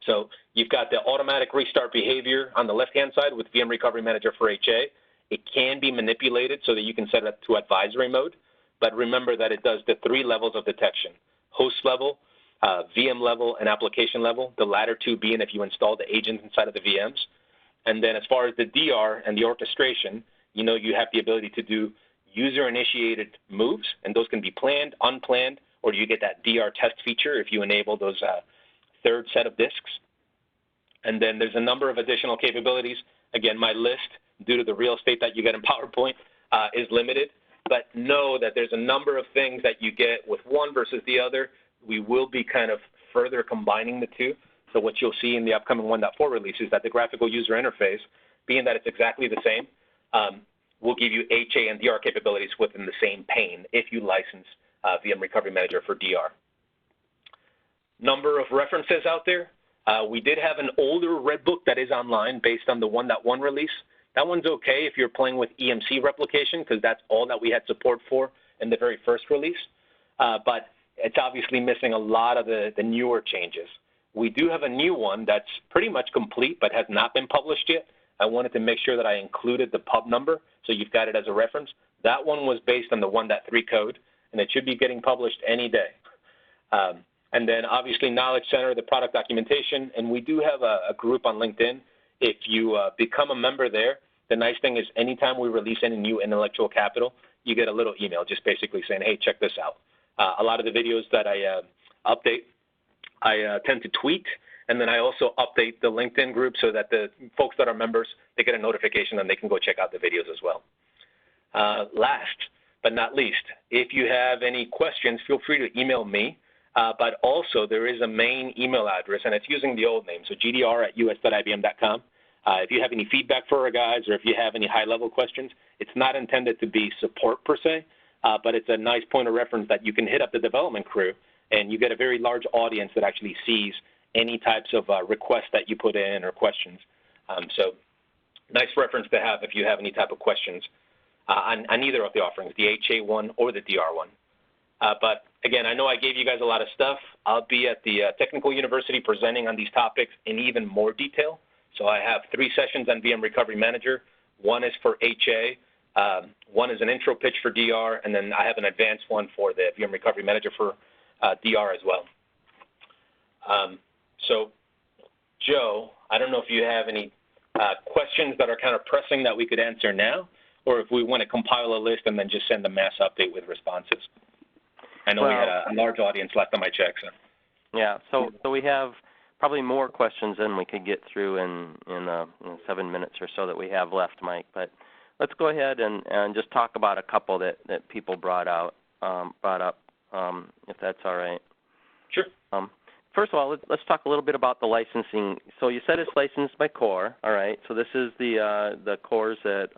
So you've got the automatic restart behavior on the left-hand side with VM Recovery Manager for HA. It can be manipulated so that you can set it to advisory mode, but remember that it does the 3 levels of detection: host level, VM level, and application level, the latter 2 being if you install the agent inside of the VMs. And then as far as the DR and the orchestration, you have the ability to do user-initiated moves, and those can be planned, unplanned, or you get that DR test feature if you enable those third set of disks. And then there's a number of additional capabilities. Again, my list, due to the real estate that you get in PowerPoint, is limited. But know that there's a number of things that you get with one versus the other. We will be kind of further combining the two. So what you'll see in the upcoming 1.4 release is that the graphical user interface, being that it's exactly the same, will give you HA and DR capabilities within the same pane if you license VM Recovery Manager for DR. Number of references out there. We did have an older red book that is online based on the 1.1 release. That one's okay if you're playing with EMC replication, because that's all that we had support for in the very first release. But it's obviously missing a lot of the newer changes. We do have a new one that's pretty much complete but has not been published yet. I wanted to make sure that I included the pub number so you've got it as a reference. That one was based on the 1.3 code, and it should be getting published any day. And then obviously Knowledge Center, the product documentation, and we do have a group on LinkedIn. If you become a member there, the nice thing is anytime we release any new intellectual capital, you get a little email just basically saying, hey, check this out. A lot of the videos that I update, I tend to tweet, and then I also update the LinkedIn group so that the folks that are members, they get a notification and they can go check out the videos as well. Last but not least, if you have any questions, feel free to email me. But also there is a main email address, and it's using the old name, so gdr@us.ibm.com. If you have any feedback for our guys or if you have any high-level questions, it's not intended to be support per se, but it's a nice point of reference that you can hit up the development crew, and you get a very large audience that actually sees any types of requests that you put in or questions. So nice reference to have if you have any type of questions on either of the offerings, the HA one or the DR one. But again, I know I gave you guys a lot of stuff. I'll be at the Technical University presenting on these topics in even more detail. So I have 3 sessions on VM Recovery Manager. One is for HA, one is an intro pitch for DR, and then I have an advanced one for the VM Recovery Manager for DR as well. So Joe, I don't know if you have any questions that are kind of pressing that we could answer now, or if we want to compile a list and then just send a mass update with responses. I know we had a large audience last time I checked. So. Yeah, so we have probably more questions than we could get through in 7 minutes or so that we have left, Mike. But let's go ahead and just talk about a couple that people brought up, if that's all right. Sure. First of all, let's talk a little bit about the licensing. So you said it's licensed by core, all right? So this is the cores that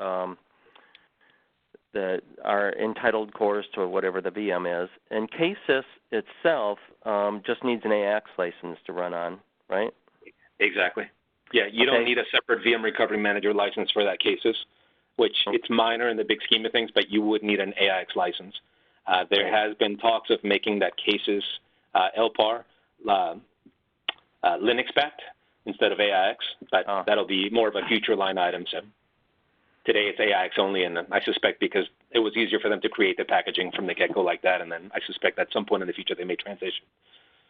are entitled cores to whatever the VM is. And KSys itself just needs an AX license to run on, right? Exactly. Yeah, you don't need a separate VM Recovery Manager license for that KSys, which it's minor in the big scheme of things, but you would need an AIX license. There has been talks of making that KSys LPAR Linux-backed instead of AIX, but that'll be more of a future line item. So today it's AIX only, and I suspect because it was easier for them to create the packaging from the get-go like that, and then I suspect at some point in the future they may transition.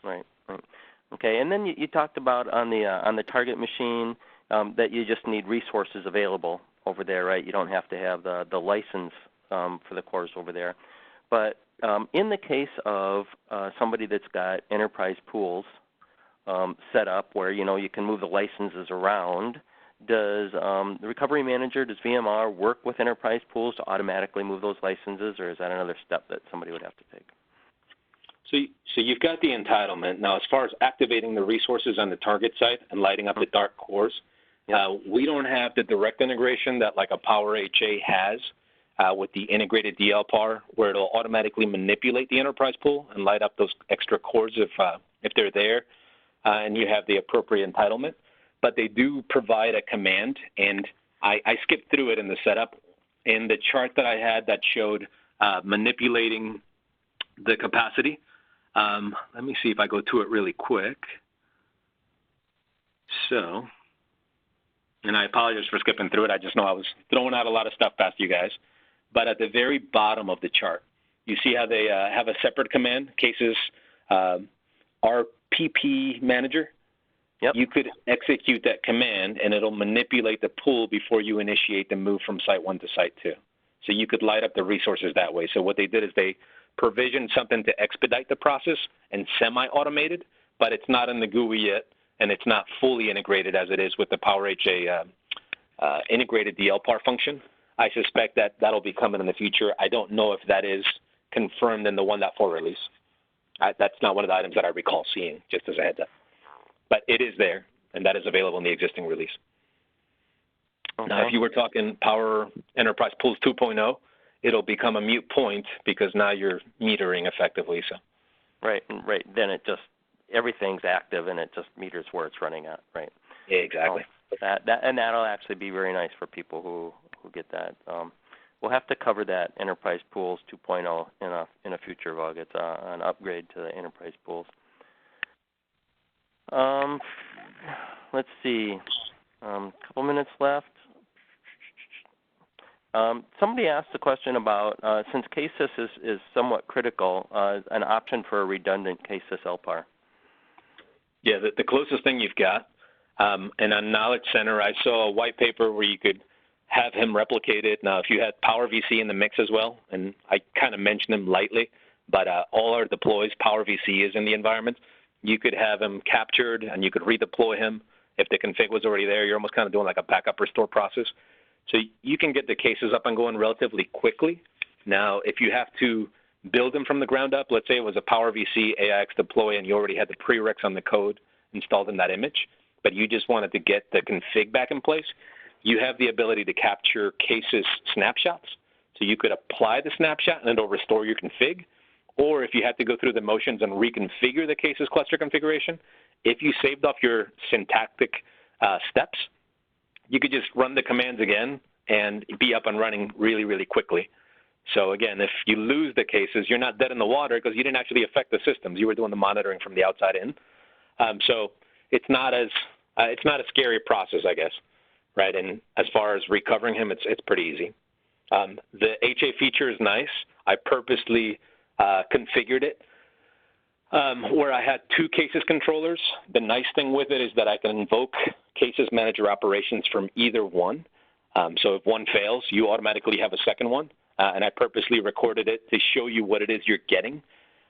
Right. Okay, and then you talked about on the target machine that you just need resources available over there, right? You don't have to have the license for the cores over there. But in the case of somebody that's got enterprise pools set up where, you can move the licenses around, does the Recovery Manager, does VMR work with enterprise pools to automatically move those licenses, or is that another step that somebody would have to take? So you've got the entitlement. Now, as far as activating the resources on the target site and lighting up the dark cores, we don't have the direct integration that like a Power HA has with the integrated DLPAR, where it'll automatically manipulate the enterprise pool and light up those extra cores if they're there and you have the appropriate entitlement. But they do provide a command, and I skipped through it in the setup. In the chart that I had that showed manipulating the capacity, let me see if I go to it really quick. So, and I apologize for skipping through it. I just know I was throwing out a lot of stuff past you guys. But at the very bottom of the chart, you see how they have a separate command, cases RPP Manager. Yep. You could execute that command, and it'll manipulate the pool before you initiate the move from Site 1 to Site 2. So you could light up the resources that way. So what they did is they provisioned something to expedite the process and semi-automated, but it's not in the GUI yet, and it's not fully integrated as it is with the Power HA integrated DLPAR function. I suspect that that'll be coming in the future. I don't know if that is confirmed in the 1.4 release. That's not one of the items that I recall seeing, just as a heads up. But it is there, and that is available in the existing release. Okay. Now, if you were talking Power Enterprise Pools 2.0, it'll become a moot point because now you're metering effectively. So. Right. Then it just, everything's active and it just meters where it's running at, right? Yeah, exactly. So and that'll actually be very nice for people who get that. We'll have to cover that Enterprise Pools 2.0 in a future vlog. It's an upgrade to the Enterprise Pools. Let's see. A couple minutes left. Somebody asked a question about, since KSYS is somewhat critical, an option for a redundant KSYS LPAR. Yeah, the closest thing you've got, and on Knowledge Center, I saw a white paper where you could have him replicated. Now, if you had Power VC in the mix as well, and I kind of mentioned him lightly, but all our deploys, Power VC is in the environment, you could have him captured and you could redeploy him. If the config was already there, you're almost kind of doing like a backup restore process. So you can get the cases up and going relatively quickly. Now, if you have to build them from the ground up, let's say it was a Power VC AIX deploy and you already had the prereqs on the code installed in that image, but you just wanted to get the config back in place, you have the ability to capture cases snapshots. So you could apply the snapshot and it'll restore your config. Or if you had to go through the motions and reconfigure the cases cluster configuration, if you saved off your syntactic steps, you could just run the commands again and be up and running really, really quickly. So again, if you lose the cases, you're not dead in the water because you didn't actually affect the systems. You were doing the monitoring from the outside in. So it's not a scary process, I guess, right? And as far as recovering him, it's pretty easy. The HA feature is nice. I purposely configured it where I had two cases controllers. The nice thing with it is that I can invoke cases manager operations from either one. So if one fails, you automatically have a second one. And I purposely recorded it to show you what it is you're getting.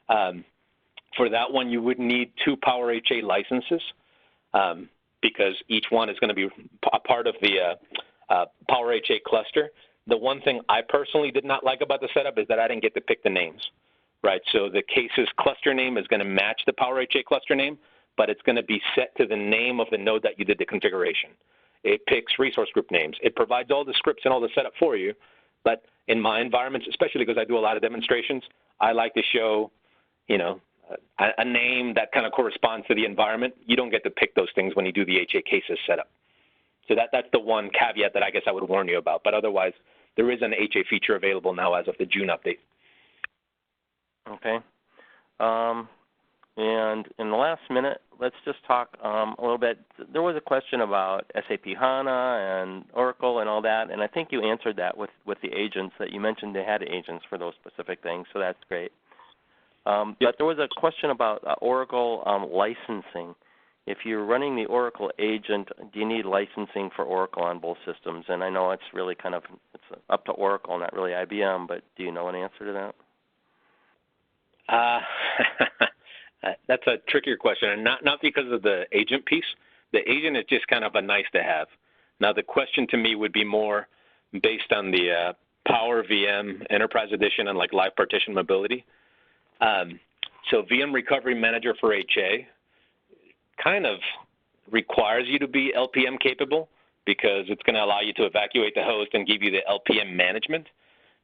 For that one, you would need two Power HA licenses because each one is going to be a part of the Power HA cluster. The one thing I personally did not like about the setup is that I didn't get to pick the names, right? So the cases cluster name is going to match the Power HA cluster name, but it's going to be set to the name of the node that you did the configuration. It picks resource group names. It provides all the scripts and all the setup for you, but in my environments, especially because I do a lot of demonstrations, I like to show, a name that kind of corresponds to the environment. You don't get to pick those things when you do the HA cases setup. So that's the one caveat that I guess I would warn you about. But otherwise, there is an HA feature available now as of the June update. Okay. And in the last minute, let's just talk a little bit. There was a question about SAP HANA and Oracle and all that, and I think you answered that with the agents that you mentioned. They had agents for those specific things, so that's great. But there was a question about Oracle licensing. If you're running the Oracle agent, do you need licensing for Oracle on both systems? And I know it's really it's up to Oracle, not really IBM, but do you know an answer to that? That's a trickier question, and not because of the agent piece. The agent is just kind of a nice to have. Now, the question to me would be more based on the Power VM Enterprise Edition and like live partition mobility. So VM Recovery Manager for HA kind of requires you to be LPM capable because it's going to allow you to evacuate the host and give you the LPM management.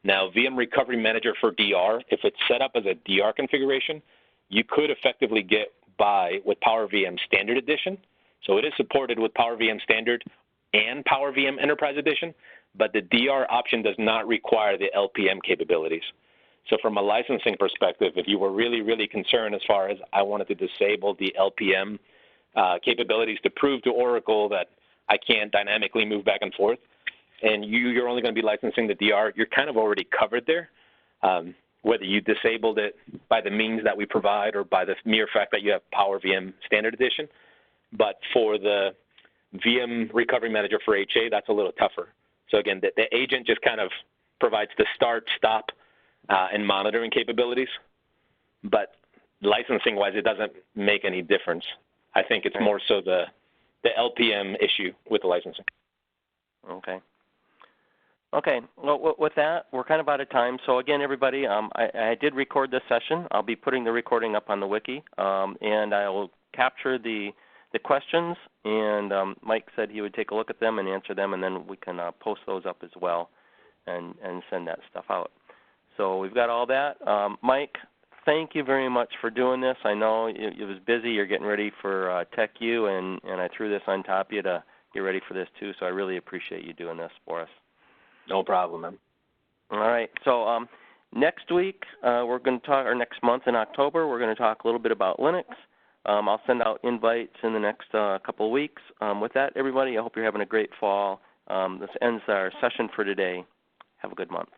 Now, VM Recovery Manager for DR, if it's set up as a DR configuration, you could effectively get by with Power VM Standard Edition. So it is supported with Power VM Standard and Power VM Enterprise Edition, but the DR option does not require the LPM capabilities. So from a licensing perspective, if you were really, really concerned as far as I wanted to disable the LPM capabilities to prove to Oracle that I can't dynamically move back and forth, and you're only going to be licensing the DR, you're kind of already covered there, whether you disabled it by the means that we provide or by the mere fact that you have Power VM Standard Edition. But for the VM Recovery Manager for HA, that's a little tougher. So again, the agent just kind of provides the start, stop, and monitoring capabilities. But licensing-wise, it doesn't make any difference. I think it's more so the LPM issue with the licensing. Okay. Okay. Well, with that, we're kind of out of time. So again, everybody, I did record this session. I'll be putting the recording up on the wiki, and I will capture the questions. And Mike said he would take a look at them and answer them, and then we can post those up as well and send that stuff out. So we've got all that. Mike, thank you very much for doing this. I know it was busy. You're getting ready for TechU, and I threw this on top of you to get ready for this too. So I really appreciate you doing this for us. No problem, man. All right. So next week we're going to talk, or next month in October, we're going to talk a little bit about Linux. I'll send out invites in the next couple of weeks. With that, everybody, I hope you're having a great fall. This ends our session for today. Have a good month.